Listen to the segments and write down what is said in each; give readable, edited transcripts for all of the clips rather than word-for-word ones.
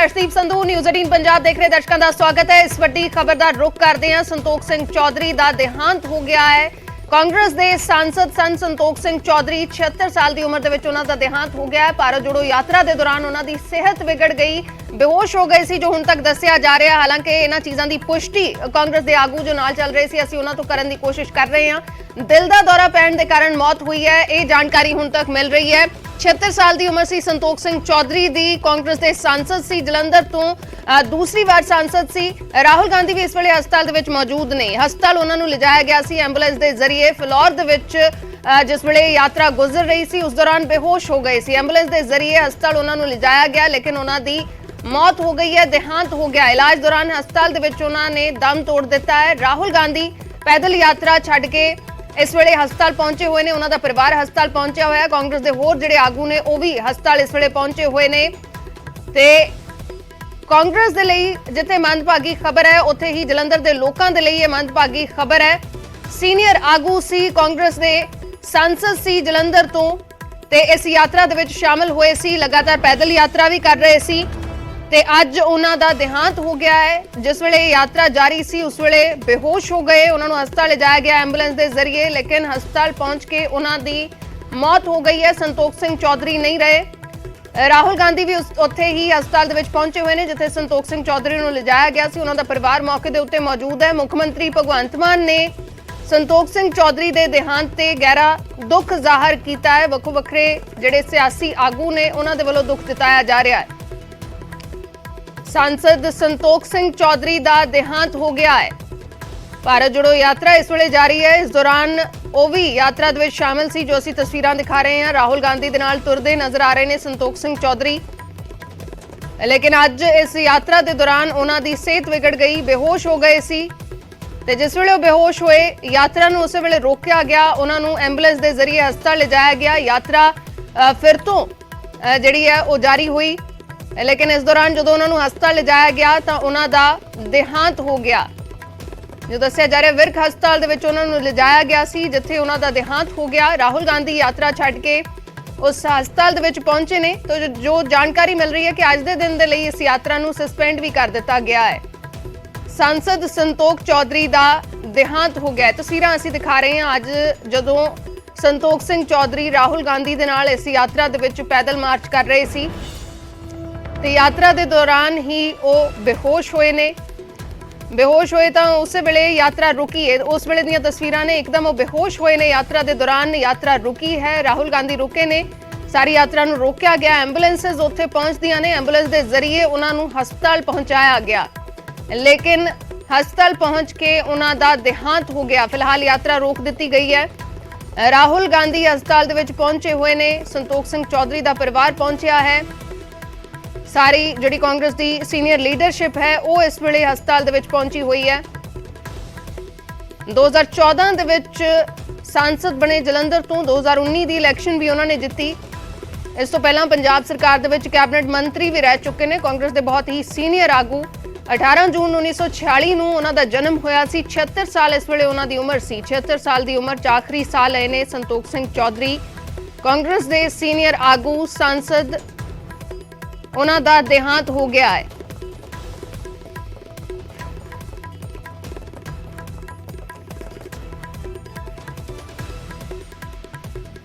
Arshdeep Sandhu news 18 Punjab देख रहे दर्शकों का स्वागत है। इस वड्डी खबर का रुख करते हैं। संतोख सिंह चौधरी का देहांत हो गया है। कांग्रेस के सांसद सन संतोख सिंह चौधरी 76 साल की उम्र का देहांत हो गया है। भारत जोड़ो यात्रा के दौरान उन्होंने सेहत बिगड़ गई, बेहोश हो गए सी, जो हुण तक दस्सिया जा रहा है। हालांकि इन्हां चीज़ों की पुष्टि कांग्रेस के आगू जो नाल चल रहे सी असीं उन्हां तों करन दी कोशिश कर रहे हैं। दिल का दौरा पैण के कारण मौत हुई है, ये जानकारी हुण तक मिल रही है। 76 साल की उम्र सी संतोख सिंह चौधरी दी। कांग्रेस के सांसद सी, जलंधर तो दूसरी बार सांसद सी। राहुल गांधी भी इस वेले हस्पताल दे विच मौजूद ने। हस्पताल उन्होंने लिजाया गया सी एंबूलेंस के जरिए। फिलौर दे विच जिस वेले यात्रा गुजर रही सी उस दौरान बेहोश हो गए सी। एंबूलेंस के जरिए हस्पताल उन्होंने लिजाया गया, लेकिन उन्होंने मौत हो गई है, देहांत हो गया। इलाज दौरान हस्पताल दे विच उन्होंने दम तोड़ दिता है। राहुल गांधी पैदल यात्रा छड्ड के इस वेले हस्पताल पहुंचे हुए ने। उन्होंने परिवार हस्पताल पहुंचा हुआ है। कांग्रेस के होर जिहड़े आगू ने वो भी हस्पताल इस वेले पहुंचे हुए ने। ते कांग्रेस दे लई जिथे मंदभागी खबर है, उत्थे ही जलंधर के लोगों के लिए मंदभागी खबर है। सीनियर आगू सी, कांग्रेस के सांसद सी जलंधर तो, ते इस यात्रा दे विच शामिल हुए सी, लगातार पैदल यात्रा भी कर रहे सी। ते अज उन्हां दा देहांत हो गया है। जिस वेले यात्रा जारी सी उस वेले बेहोश हो गए, उन्होंने हस्पताल लिजाया गया एंबूलेंस के जरिए, लेकिन हस्पताल पहुंच के उन्हां दी मौत हो गई है। संतोख सिंह चौधरी नहीं रहे। राहुल गांधी भी उत्थे ही हस्पताल दे विच पहुंचे हुए ने जिथे संतोख सिंह चौधरी नूं लिजाया गया सी। उन्हां दा परिवार मौके दे उत्ते मौजूद है। मुख्यमंत्री भगवंत मान ने संतोख सिंह चौधरी दे देहांत ते गहरा दुख जाहिर कीता है। वक्खो वक्खरे जिहड़े सियासी आगू ने उन्हां दे वल्लों दुख जताया जा रहा है। सांसद संतोख सिंह चौधरी का देहांत हो गया है। भारत जोड़ो यात्रा इस वेले जारी है। इस दौरान वो भी यात्रा दे विच शामिल सी, जो असीं तस्वीरां दिखा रहे हैं। राहुल गांधी दे नाल तुरदे नजर आ रहे हैं संतोख सिंह चौधरी, लेकिन अज इस यात्रा के दौरान उन्हां दी सेहत बिगड़ गई, बेहोश हो गए सी। ते जिस वेले वो बेहोश होए, यात्रा नूं उस वेले रोकिया गया, उन्हां नूं एंबूलेंस के जरिए हस्पताल लिजाया गया। यात्रा फिर तो जिहड़ी है वो जारी हुई, लेकिन इस दौरान जो उन्होंने हस्पताल लिजाया गया तो उन्होंने देहांत हो गया। जो दस्सिया जा रहा विरक हस्पताल उन्होंने लिजाया गया सी, जिथे उन्होंने देहांत हो गया। राहुल गांधी यात्रा छड्ड के उस हस्पताल पहुंचे ने। तो जो जानकारी मिल रही है कि अज के दिन के लिए इस यात्रा नूं सस्पेंड भी कर दिता गया है। सांसद संतोख चौधरी का देहांत हो गया है। तस्वीरां असीं दिखा रहे हैं अज जदों संतोख सिंह चौधरी राहुल गांधी दे नाल इस यात्रा दे विच पैदल मार्च कर रहे सी। ते यात्रा के दौरान ही वो बेहोश होए ने। बेहोश होए तो उस वेले यात्रा रुकी है। उस वेले दीयां तस्वीरां ने, एकदम वो बेहोश होए ने। यात्रा के दौरान यात्रा रुकी है। राहुल गांधी रुके ने, सारी यात्रा नूं रोकिया गया। एंबूलेंसिस उत्थे पहुंचदियां ने, एंबूलेंस के जरिए उन्होंने हस्पताल पहुंचाया गया, लेकिन हस्पताल पहुंच के उन्हां दा देहांत हो गया। फिलहाल यात्रा रोक दी गई है। राहुल गांधी हस्पताल दे विच पहुंचे हुए ने। संतोख सिंह चौधरी का परिवार पहुंचा है। सारी जिहड़ी कांग्रेस की सीनियर लीडरशिप है वो इस वेले हस्पताल दे विच पहुंची हुई है। 2014 दे विच सांसद बने जलंधर तो। 2019 की इलैक्शन भी उन्होंने जीती। इस तो पहला पंजाब सरकार दे विच कैबिनेट मंत्री भी रह चुके हैं। कांग्रेस के बहुत ही सीनियर आगू। 18 जून 1946 नूं उन्हां दा जन्म होया सी। 76 साल इस वेले उन्हां दी उम्र सी। 76 साल की उम्र च आखिरी साल आए ने संतोख सिंह चौधरी। कांग्रेस के सीनियर आगू सांसद उन्हां दा देहांत हो गया है।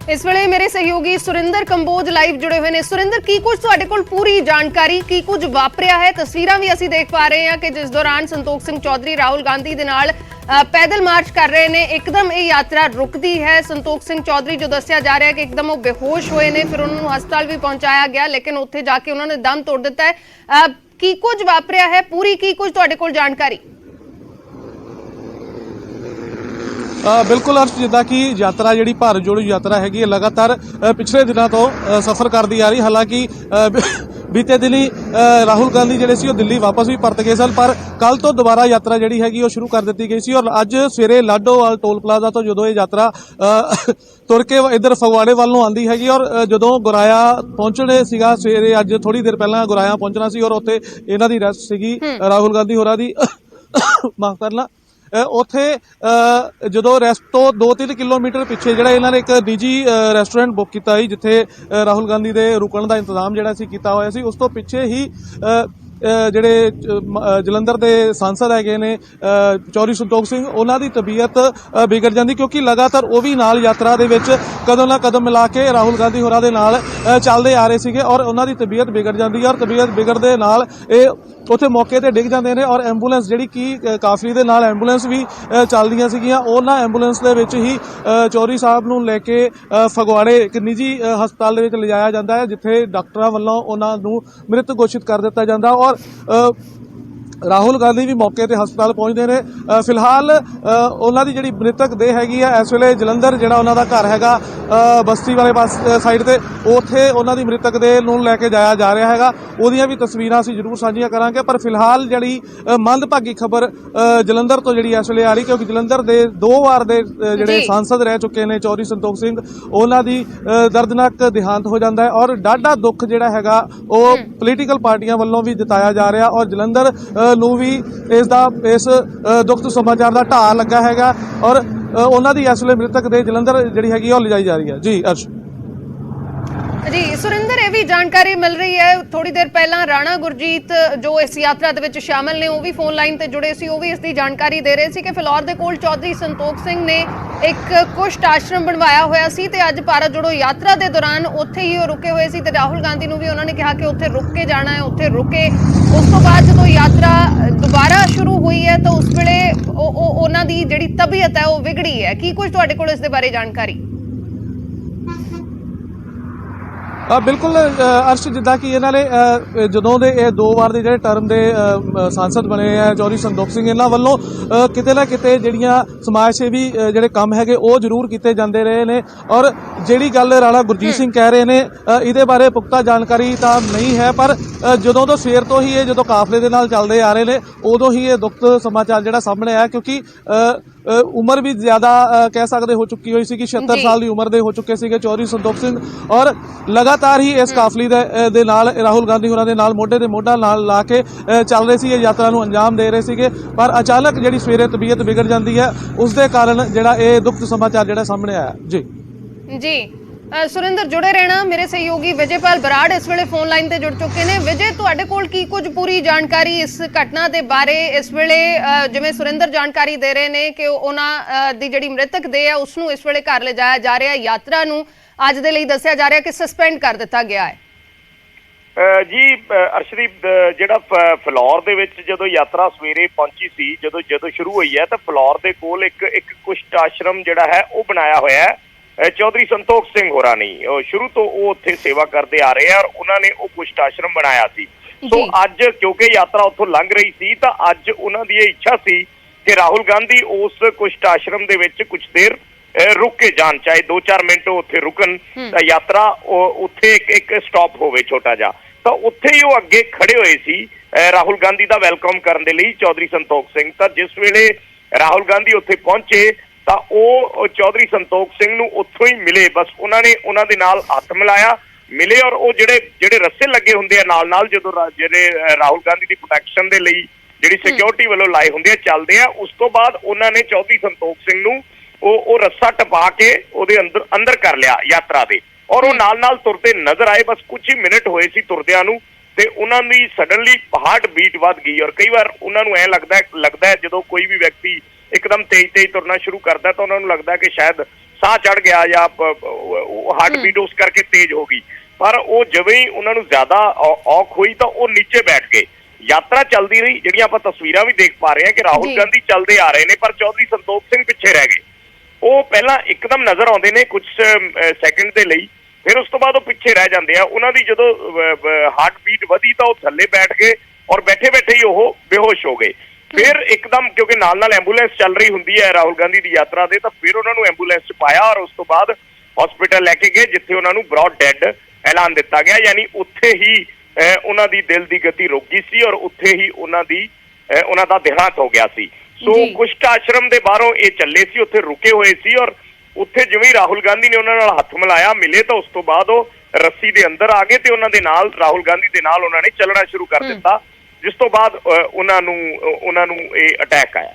इस वेले मेरे सहयोगी सुरिंदर कंबोज लाइव जुड़े हुए हैं। सुरिंदर, की कुछ तुहाडे कोल पूरी जानकारी की कुछ वापरिया है? तस्वीरां भी असीं देख पा रहे हैं कि जिस दौरान संतोख सिंह चौधरी राहुल गांधी दे नाल पैदल मार्च कर रहे हैं, एकदम ये यात्रा रुकती है। संतोख सिंह चौधरी जो दस्सिया जा रहा है कि एकदम वो बेहोश हुए ने, फिर उन्होंने हस्पताल भी पहुंचाया गया, लेकिन उत्थे जाके उन्होंने दम तोड़ दिता है। की कुछ वापरिया है पूरी, की कुछ तुहाडे कोल जानकारी? बिल्कुल अर्श, जिदा कि यात्रा जी भारत जोड़ो यात्रा हैगी लगातार पिछले दिनों तो सफर करती आ रही। हालांकि बीते दिन ही राहुल गांधी जिहड़े सी दिल्ली वापस भी परत गए सन, पर कल तो दोबारा यात्रा जिहड़ी हैगी वो शुरू कर दी गई सी। और अज सवेरे लाडोवाल टोल प्लाजा तो जो ये यात्रा तुर के इधर फगवाड़े वाल नूं आंदी हैगी, और जदों गुराया पहुंचने सीगा सवेरे अज थोड़ी देर पहला गुराया पहुंचना सी, और उत्थे इन्हां दी रेस्ट सीगी राहुल गांधी होरां दी माफ करना ਉੱਥੇ ਜਦੋਂ ਰੈਸਟ ਤੋਂ 2-3 ਕਿਲੋਮੀਟਰ ਪਿੱਛੇ ਜਿਹੜਾ ਇਹਨਾਂ ਨੇ ਇੱਕ ਨਿੱਜੀ ਰੈਸਟੋਰੈਂਟ ਬੁੱਕ ਕੀਤਾ ਸੀ, ਜਿੱਥੇ ਰਾਹੁਲ ਗਾਂਧੀ ਦੇ ਰੁਕਣ ਦਾ ਇੰਤਜ਼ਾਮ ਜਿਹੜਾ ਸੀ ਕੀਤਾ ਹੋਇਆ ਸੀ। ਉਸ ਤੋਂ ਪਿੱਛੇ ਹੀ ਜਿਹੜੇ ਜਲੰਧਰ ਦੇ ਸਾਂਸਦ ਹੈਗੇ ਨੇ ਚੌਧਰੀ ਸੰਤੋਖ ਸਿੰਘ, ਉਹਨਾਂ ਦੀ ਤਬੀਅਤ ਵਿਗੜ ਜਾਂਦੀ, ਕਿਉਂਕਿ ਲਗਾਤਾਰ ਉਹ ਵੀ ਨਾਲ ਯਾਤਰਾ ਦੇ ਵਿੱਚ ਕਦਮ ਨਾਲ ਕਦਮ ਮਿਲਾ ਕੇ ਰਾਹੁਲ ਗਾਂਧੀ ਹੋਰਾਂ ਦੇ ਨਾਲ ਚੱਲਦੇ ਆ ਰਹੇ ਸੀਗੇ ਔਰ ਉਹਨਾਂ ਦੀ ਤਬੀਅਤ ਵਿਗੜ ਜਾਂਦੀ ਹੈ ਔਰ ਤਬੀਅਤ ਵਿਗੜਦੇ ਨਾਲ ਇਹ ਉੱਥੇ ਮੌਕੇ ਤੇ ਡਿੱਗ ਜਾਂਦੇ ਨੇ ਔਰ ਐਂਬੂਲੈਂਸ ਜਿਹੜੀ ਕਿ ਕਾਫਲੀ ਦੇ ਨਾਲ ਐਂਬੂਲੈਂਸ ਵੀ ਚੱਲਦੀਆਂ ਸੀਗੀਆਂ, ਉਹਨਾਂ ਐਂਬੂਲੈਂਸ ਦੇ ਵਿੱਚ ਹੀ ਚੌਧਰੀ ਸਾਹਿਬ ਨੂੰ ਲੈ ਕੇ ਫਗਵਾੜੇ ਇੱਕ ਨਿੱਜੀ ਹਸਪਤਾਲ ਦੇ ਵਿੱਚ ਲਿਜਾਇਆ ਜਾਂਦਾ ਹੈ, ਜਿੱਥੇ ਡਾਕਟਰਾਂ ਵੱਲੋਂ ਉਹਨਾਂ ਨੂੰ ਮ੍ਰਿਤ ਘੋਸ਼ਿਤ ਕਰ ਦਿੱਤਾ ਜਾਂਦਾ ਔਰ ਰਾਹੁਲ ਗਾਂਧੀ ਵੀ ਮੌਕੇ ਤੇ ਹਸਪਤਾਲ ਪਹੁੰਚਦੇ ਨੇ। ਫਿਲਹਾਲ ਉਹਨਾਂ ਦੀ ਜਿਹੜੀ ਮ੍ਰਿਤਕ ਦੇਹ ਹੈਗੀ ਆ ਇਸ ਵੇਲੇ ਜਲੰਧਰ ਜਿਹੜਾ ਉਹਨਾਂ ਦਾ ਘਰ ਹੈਗਾ ਬਸਤੀ ਵਾਲੇ ਸਾਈਡ ਤੇ, ਉੱਥੇ ਉਹਨਾਂ ਦੀ ਮ੍ਰਿਤਕ ਦੇਹ ਨੂੰ ਲੈ ਕੇ ਜਾਇਆ ਜਾ ਰਿਹਾ ਹੈਗਾ। ਉਹਦੀਆਂ ਵੀ ਤਸਵੀਰਾਂ ਅਸੀਂ ਜ਼ਰੂਰ ਸਾਂਝੀਆਂ ਕਰਾਂਗੇ, ਪਰ ਫਿਲਹਾਲ ਜਿਹੜੀ ਮੰਦਭਾਗੀ ਖਬਰ ਜਲੰਧਰ ਤੋਂ ਜਿਹੜੀ ਇਸ ਵੇਲੇ ਆ ਰਹੀ, ਕਿਉਂਕਿ ਜਲੰਧਰ ਦੇ 2 ਵਾਰ ਦੇ ਜਿਹੜੇ ਸਾਂਸਦ ਰਹਿ ਚੁੱਕੇ ਨੇ ਚੌਧਰੀ ਸੰਤੋਖ ਸਿੰਘ, ਉਹਨਾਂ ਦੀ ਦਰਦਨਾਕ ਦੇਹਾਂਤ ਹੋ ਜਾਂਦਾ ਹੈ ਔਰ ਡਾਢਾ ਦੁੱਖ ਜਿਹੜਾ ਹੈਗਾ ਉਹ ਪੋਲੀਟੀਕਲ ਪਾਰਟੀਆਂ ਵੱਲੋਂ ਵੀ ਜਤਾਇਆ ਜਾ ਰਿਹਾ ਔਰ ਜਲੰਧਰ ਨੂੰ ਵੀ ਇਸ ਦੁੱਖ ਸਮਾਚਾਰ ਦਾ ਢਾਹ ਲੱਗਾ ਹੈਗਾ ਔਰ ਉਹਨਾਂ ਦੀ ਇਸ ਵੇਲੇ ਮ੍ਰਿਤਕ ਦੇ ਜਲੰਧਰ ਜਿਹੜੀ ਹੈਗੀ ਉਹ ਲਿਜਾਈ ਜਾ ਰਹੀ ਹੈ। ਜੀ ਅਰਸ਼ ਜੀ ਸੁਰਿੰਦਰ, ਇਹ ਵੀ ਜਾਣਕਾਰੀ ਮਿਲ ਰਹੀ ਹੈ ਥੋੜੀ ਦੇਰ ਪਹਿਲਾਂ ਰਾਣਾ ਗੁਰਜੀਤ ਜੋ ਇਸ ਯਾਤਰਾ ਦੇ ਵਿੱਚ ਸ਼ਾਮਲ ਨੇ, ਉਹ ਵੀ ਫੋਨ ਲਾਈਨ ਤੇ ਜੁੜੇ ਸੀ, ਉਹ ਵੀ ਇਸ ਦੀ ਜਾਣਕਾਰੀ ਦੇ ਰਹੇ ਸੀ ਕਿ ਫਿਲੌਰ ਦੇ ਕੋਲ ਚੌਧਰੀ ਸੰਤੋਖ ਸਿੰਘ ਨੇ ਇੱਕ ਕੁਸ਼ਟ ਆਸ਼ਰਮ ਬਣਵਾਇਆ ਹੋਇਆ ਸੀ ਤੇ ਅੱਜ ਭਾਰਤ ਜੋੜੋ ਯਾਤਰਾ ਦੇ ਦੌਰਾਨ ਉੱਥੇ ਹੀ ਉਹ ਰੁਕੇ ਹੋਏ ਸੀ ਤੇ ਰਾਹੁਲ ਗਾਂਧੀ ਨੂੰ ਵੀ ਉਹਨਾਂ ਨੇ ਕਿਹਾ ਕਿ ਉੱਥੇ ਰੁਕ ਕੇ ਜਾਣਾ ਹੈ, ਉੱਥੇ ਰੁਕੇ। ਉਸ ਤੋਂ ਬਾਅਦ ਜਦੋਂ ਯਾਤਰਾ ਦੁਬਾਰਾ ਸ਼ੁਰੂ ਹੋਈ ਹੈ ਤਾਂ ਉਸ ਵੇਲੇ ਉਹਨਾਂ ਦੀ ਜਿਹੜੀ ਤਬੀਅਤ ਹੈ ਉਹ ਵਿਗੜੀ ਹੈ। ਕੀ ਕੁਝ ਤੁਹਾਡੇ ਕੋਲ ਇਸ ਦੇ ਬਾਰੇ ਜਾਣਕਾਰੀ? ਬਿਲਕੁਲ ਅਰਸ਼, ਜਿੱਦਾਂ ਕਿ ਇਹਨਾਂ ਨੇ ਜਦੋਂ ਦੇ ਇਹ 2 ਵਾਰ ਦੇ ਜਿਹੜੇ ਟਰਮ ਦੇ ਸਾਂਸਦ ਬਣੇ ਆ ਚੌਧਰੀ ਸੰਤੋਖ ਸਿੰਘ, ਇਹਨਾਂ ਵੱਲੋਂ ਕਿਤੇ ਨਾ ਕਿਤੇ ਜਿਹੜੀਆਂ ਸਮਾਜ ਸੇਵੀ ਜਿਹੜੇ ਕੰਮ ਹੈਗੇ ਉਹ ਜ਼ਰੂਰ ਕੀਤੇ ਜਾਂਦੇ ਰਹੇ ਨੇ ਔਰ ਜਿਹੜੀ ਗੱਲ ਰਾਣਾ ਗੁਰਜੀਤ ਸਿੰਘ ਕਹਿ ਰਹੇ ਨੇ ਇਹਦੇ ਬਾਰੇ ਪੁਖਤਾ ਜਾਣਕਾਰੀ ਤਾਂ ਨਹੀਂ ਹੈ, ਪਰ ਜਦੋਂ ਤੋਂ ਸਵੇਰ ਤੋਂ ਹੀ ਇਹ ਜਦੋਂ ਕਾਫਲੇ ਦੇ ਨਾਲ ਚੱਲਦੇ ਆ ਰਹੇ ਨੇ ਉਦੋਂ ਹੀ ਇਹ ਦੁੱਖ ਸਮਾਚਾਰ ਜਿਹੜਾ ਸਾਹਮਣੇ ਆਇਆ, ਕਿਉਂਕਿ ਉਮਰ ਵੀ ਜ਼ਿਆਦਾ ਕਹਿ ਸਕਦੇ ਹੋ ਚੁੱਕੀ ਹੋਈ ਸੀ ਕਿ 76 ਸਾਲ ਦੀ ਉਮਰ ਦੇ ਹੋ ਚੁੱਕੇ ਸੀਗੇ ਚੌਧਰੀ ਸੰਤੋਖ ਸਿੰਘ ਔਰ ਲਗਾਤਾਰ ਹੀ ਇਸ ਕਾਫਲੀ ਦੇ ਨਾਲ ਰਾਹੁਲ ਗਾਂਧੀ ਹੋਰਾਂ ਦੇ ਨਾਲ ਮੋਢੇ ਤੇ ਮੋਢਾ ਨਾਲ ਲਾ ਕੇ ਚੱਲ ਰਹੇ ਸੀ, ਇਹ ਯਾਤਰਾ ਨੂੰ ਅੰਜਾਮ ਦੇ ਰਹੇ ਸੀਗੇ। ਪਰ ਅਚਾਨਕ ਜਿਹੜੀ ਸਵੇਰੇ ਤਬੀਅਤ ਵਿਗੜ ਜਾਂਦੀ ਹੈ, ਉਸ ਦੇ ਕਾਰਨ ਜਿਹੜਾ ਇਹ ਦੁੱਖ ਸਮਾਚਾਰ ਜਿਹੜਾ ਸਾਹਮਣੇ ਆਇਆ। ਜੀ ਜੀ ਸੁਰਿੰਦਰ, ਜੁੜੇ ਰਹਿਣਾ। ਮੇਰੇ ਸਹਿਯੋਗੀ ਵਿਜੇਪਾਲ ਬਰਾੜ ਇਸ ਵੇਲੇ ਫੋਨ ਲਾਈਨ ਤੇ ਜੁੜ ਚੁੱਕੇ ਨੇ। ਵਿਜੇ, ਤੁਹਾਡੇ ਕੋਲ ਕੀ ਕੁਝ ਪੂਰੀ ਜਾਣਕਾਰੀ ਇਸ ਘਟਨਾ ਦੇ ਬਾਰੇ ਇਸ ਵੇਲੇ? ਜਿਵੇਂ ਸੁਰਿੰਦਰ ਜਾਣਕਾਰੀ ਦੇ ਰਹੇ ਨੇ ਕਿ ਉਹਨਾਂ ਦੀ ਜਿਹੜੀ ਮ੍ਰਿਤਕ ਦੇਹ ਹੈ ਉਸ ਨੂੰ ਇਸ ਵੇਲੇ ਘਰ ਲਿਜਾਇਆ ਜਾ ਰਿਹਾ, ਯਾਤਰਾ ਨੂੰ ਅੱਜ ਦੇ ਲਈ ਦੱਸਿਆ ਜਾ ਰਿਹਾ ਕਿ ਸਸਪੈਂਡ ਕਰ ਦਿੱਤਾ ਗਿਆ ਹੈ। ਜੀ ਅਰਸ਼ਦੀਪ, ਜਿਹੜਾ ਫਿਲੌਰ ਦੇ ਵਿੱਚ ਜਦੋਂ ਯਾਤਰਾ ਸਵੇਰੇ ਪਹੁੰਚੀ ਸੀ, ਜਦੋਂ ਸ਼ੁਰੂ ਹੋਈ ਹੈ ਤਾਂ ਫਿਲੌਰ ਦੇ ਕੋਲ ਇੱਕ ਕੁਸ਼ਟ ਆਸ਼ਰਮ ਜਿਹੜਾ ਹੈ ਉਹ ਬਣਾਇਆ ਹੋਇਆ ਹੈ ਚੌਧਰੀ ਸੰਤੋਖ ਸਿੰਘ ਹੋਰਾਂ ਨੇ। ਸ਼ੁਰੂ ਤੋਂ ਉਹ ਉੱਥੇ ਸੇਵਾ ਕਰਦੇ ਆ ਰਹੇ ਆ ਔਰ ਉਹਨਾਂ ਨੇ ਉਹ ਕੁਸ਼ਟ ਆਸ਼ਰਮ ਬਣਾਇਆ ਸੀ। ਸੋ ਅੱਜ ਕਿਉਂਕਿ ਯਾਤਰਾ ਉੱਥੋਂ ਲੰਘ ਰਹੀ ਸੀ ਤਾਂ ਅੱਜ ਉਹਨਾਂ ਦੀ ਇਹ ਇੱਛਾ ਸੀ ਕਿ ਰਾਹੁਲ ਗਾਂਧੀ ਉਸ ਕੁਸ਼ਟ ਆਸ਼ਰਮ ਦੇ ਵਿੱਚ ਕੁਝ ਦੇਰ ਰੁਕ ਕੇ ਜਾਣ, ਚਾਹੇ 2-4 ਮਿੰਟ ਉੱਥੇ ਰੁਕਣ ਤਾਂ ਯਾਤਰਾ ਉੱਥੇ ਇੱਕ ਸਟਾਪ ਹੋਵੇ ਛੋਟਾ ਜਿਹਾ। ਤਾਂ ਉੱਥੇ ਹੀ ਉਹ ਅੱਗੇ ਖੜੇ ਹੋਏ ਸੀ ਰਾਹੁਲ ਗਾਂਧੀ ਦਾ ਵੈਲਕਮ ਕਰਨ ਦੇ ਲਈ ਚੌਧਰੀ ਸੰਤੋਖ ਸਿੰਘ। ਤਾਂ ਜਿਸ ਵੇਲੇ ਰਾਹੁਲ ਗਾਂਧੀ ਉੱਥੇ ਪਹੁੰਚੇ ਤਾਂ ਉਹ ਚੌਧਰੀ ਸੰਤੋਖ ਸਿੰਘ ਨੂੰ ਉੱਥੋਂ ਹੀ ਮਿਲੇ, ਬਸ ਉਹਨਾਂ ਦੇ ਨਾਲ ਹੱਥ ਮਿਲਾਇਆ, ਮਿਲੇ ਔਰ ਉਹ ਜਿਹੜੇ ਰੱਸੇ ਲੱਗੇ ਹੁੰਦੇ ਆ ਨਾਲ ਜਦੋਂ ਜਿਹੜੇ ਰਾਹੁਲ ਗਾਂਧੀ ਦੀ ਪ੍ਰੋਟੈਕਸ਼ਨ ਦੇ ਲਈ ਜਿਹੜੀ ਸਿਕਿਉਰਿਟੀ ਵੱਲੋਂ ਲਾਏ ਹੁੰਦੇ ਆ ਚੱਲਦੇ ਆ, ਉਸ ਤੋਂ ਬਾਅਦ ਉਹਨਾਂ ਨੇ ਚੌਧਰੀ ਸੰਤੋਖ ਸਿੰਘ ਨੂੰ ਉਹ ਰੱਸਾ ਟਪਾ ਕੇ ਉਹਦੇ ਅੰਦਰ ਕਰ ਲਿਆ ਯਾਤਰਾ ਦੇ ਔਰ ਉਹ ਨਾਲ ਤੁਰਦੇ ਨਜ਼ਰ ਆਏ। ਬਸ ਕੁਝ ਹੀ ਮਿੰਟ ਹੋਏ ਸੀ ਤੁਰਦਿਆਂ ਨੂੰ ਤੇ ਉਹਨਾਂ ਦੀ ਸਡਨਲੀ ਹਾਰਟ ਬੀਟ ਵੱਧ ਗਈ ਔਰ ਕਈ ਵਾਰ ਉਹਨਾਂ ਨੂੰ ਐਂ ਲੱਗਦਾ ਹੈ ਜਦੋਂ ਕੋਈ ਵੀ ਵਿਅਕਤੀ ਇੱਕਦਮ ਤੇਜ਼ ਤੁਰਨਾ ਸ਼ੁਰੂ ਕਰਦਾ ਤਾਂ ਉਹਨਾਂ ਨੂੰ ਲੱਗਦਾ ਕਿ ਸ਼ਾਇਦ ਸਾਹ ਚੜ ਗਿਆ ਜਾਂ ਹਾਰਟ ਬੀਟ ਉਸ ਕਰਕੇ ਤੇਜ਼ ਹੋ ਗਈ, ਪਰ ਉਹ ਜਿਵੇਂ ਹੀ ਉਹਨਾਂ ਨੂੰ ਜ਼ਿਆਦਾ ਔਖ ਹੋਈ ਤਾਂ ਉਹ ਨੀਚੇ ਬੈਠ ਗਏ। ਯਾਤਰਾ ਚੱਲਦੀ ਰਹੀ, ਜਿਹੜੀਆਂ ਆਪਾਂ ਤਸਵੀਰਾਂ ਵੀ ਦੇਖ ਪਾ ਰਹੇ ਹਾਂ ਕਿ ਰਾਹੁਲ ਗਾਂਧੀ ਚੱਲਦੇ ਆ ਰਹੇ ਨੇ ਪਰ ਚੌਧਰੀ ਸੰਤੋਖ ਸਿੰਘ ਪਿੱਛੇ ਰਹਿ ਗਏ। ਉਹ ਪਹਿਲਾਂ ਇੱਕਦਮ ਨਜ਼ਰ ਆਉਂਦੇ ਨੇ ਕੁਝ ਸੈਕਿੰਡ ਦੇ ਲਈ, ਫਿਰ ਉਸ ਤੋਂ ਬਾਅਦ ਉਹ ਪਿੱਛੇ ਰਹਿ ਜਾਂਦੇ ਆ। ਉਹਨਾਂ ਦੀ ਜਦੋਂ ਹਾਰਟ ਬੀਟ ਵਧੀ ਤਾਂ ਉਹ ਥੱਲੇ ਬੈਠ ਗਏ ਔਰ ਬੈਠੇ ਹੀ ਉਹ ਬੇਹੋਸ਼ ਹੋ ਗਏ। ਫਿਰ ਇੱਕਦਮ ਕਿਉਂਕਿ ਨਾਲ ਐਂਬੂਲੈਂਸ ਚੱਲ ਰਹੀ ਹੁੰਦੀ ਹੈ ਰਾਹੁਲ ਗਾਂਧੀ ਦੀ ਯਾਤਰਾ ਦੇ, ਤਾਂ ਫਿਰ ਉਹਨਾਂ ਨੂੰ ਐਂਬੂਲੈਂਸ 'ਚ ਪਾਇਆ ਔਰ ਉਸ ਤੋਂ ਬਾਅਦ ਹਸਪੀਟਲ ਲੈ ਕੇ ਗਏ ਜਿੱਥੇ ਉਹਨਾਂ ਨੂੰ ਬ੍ਰੌਡ ਡੈਡ ਐਲਾਨ ਦਿੱਤਾ ਗਿਆ, ਯਾਨੀ ਉੱਥੇ ਹੀ ਉਹਨਾਂ ਦੀ ਦਿਲ ਦੀ ਗਤੀ ਰੁਕ ਗਈ ਸੀ ਔਰ ਉੱਥੇ ਹੀ ਉਹਨਾਂ ਦਾ ਦੇਹਾਂਤ ਹੋ ਗਿਆ ਸੀ। ਸੋ ਕੁਸ਼ਟ ਆਸ਼ਰਮ ਦੇ ਬਾਹਰੋਂ ਇਹ ਚੱਲੇ ਸੀ, ਉੱਥੇ ਰੁਕੇ ਹੋਏ ਸੀ ਔਰ ਉੱਥੇ ਜਿਵੇਂ ਰਾਹੁਲ ਗਾਂਧੀ ਨੇ ਉਹਨਾਂ ਨਾਲ ਹੱਥ ਮਿਲਾਇਆ, ਮਿਲੇ ਤਾਂ ਉਸ ਤੋਂ ਬਾਅਦ ਉਹ ਰੱਸੀ ਦੇ ਅੰਦਰ ਆ ਗਏ ਤੇ ਉਹਨਾਂ ਦੇ ਨਾਲ ਰਾਹੁਲ ਗਾਂਧੀ ਦੇ ਨਾਲ ਉਹਨਾਂ ਨੇ ਚੱਲਣਾ ਸ਼ੁਰੂ ਕਰ ਦਿੱਤਾ, ਜਿਸ ਤੋਂ ਬਾਅਦ ਉਹਨਾਂ ਨੂੰ ਇਹ ਅਟੈਕ ਆਇਆ।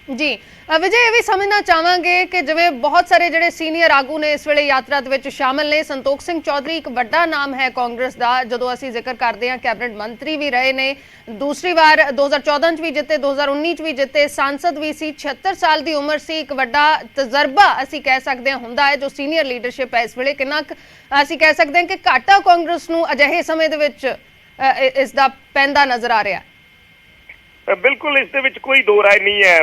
ਜੀ ਵਿਜੇ ਇਹ ਵੀ ਸਮਝਣਾ ਚਾਹਾਂਗੇ ਕਿ ਜਿਵੇਂ ਬਹੁਤ ਸਾਰੇ ਜਿਹੜੇ ਸੀਨੀਅਰ ਆਗੂ ਨੇ ਇਸ ਵੇਲੇ ਯਾਤਰਾ ਦੇ ਵਿੱਚ ਸ਼ਾਮਲ ਨੇ। ਸੰਤੋਖ ਸਿੰਘ ਚੌਧਰੀ ਇੱਕ ਵੱਡਾ ਨਾਮ ਹੈ ਕਾਂਗਰਸ ਦਾ, ਜਦੋਂ ਅਸੀਂ ਜ਼ਿਕਰ ਕਰਦੇ ਹਾਂ ਕੈਬਨਿਟ ਮੰਤਰੀ ਵੀ ਰਹੇ ਨੇ, ਦੂਸਰੀ ਵਾਰ 2014 ਚ ਵੀ ਜਿੱਤੇ, 2019 ਚ ਵੀ ਜਿੱਤੇ, ਸਾਂਸਦ ਵੀ ਸੀ, 76 ਸਾਲ ਦੀ ਉਮਰ ਸੀ। ਇੱਕ ਵੱਡਾ ਤਜਰਬਾ ਅਸੀਂ ਕਹਿ ਸਕਦੇ ਹਾਂ ਹੁੰਦਾ ਹੈ ਜੋ ਸੀਨੀਅਰ ਲੀਡਰਸ਼ਿਪ ਹੈ ਇਸ ਵੇਲੇ। ਕਿੰਨਾ ਅਸੀਂ ਕਹਿ ਸਕਦੇ ਹਾਂ ਕਿ ਘਾਟਾ ਕਾਂਗਰਸ ਨੂੰ ਅਜਿਹੇ ਸਮੇਂ ਦੇ ਵਿੱਚ ਇਸ ਦਾ ਪੈਂਦਾ ਨਜ਼ਰ ਆ ਰਿਹਾ? ਬਿਲਕੁਲ, ਇਸ ਦੇ ਵਿੱਚ ਕੋਈ ਦੋ ਰਾਏ ਨਹੀਂ ਹੈ।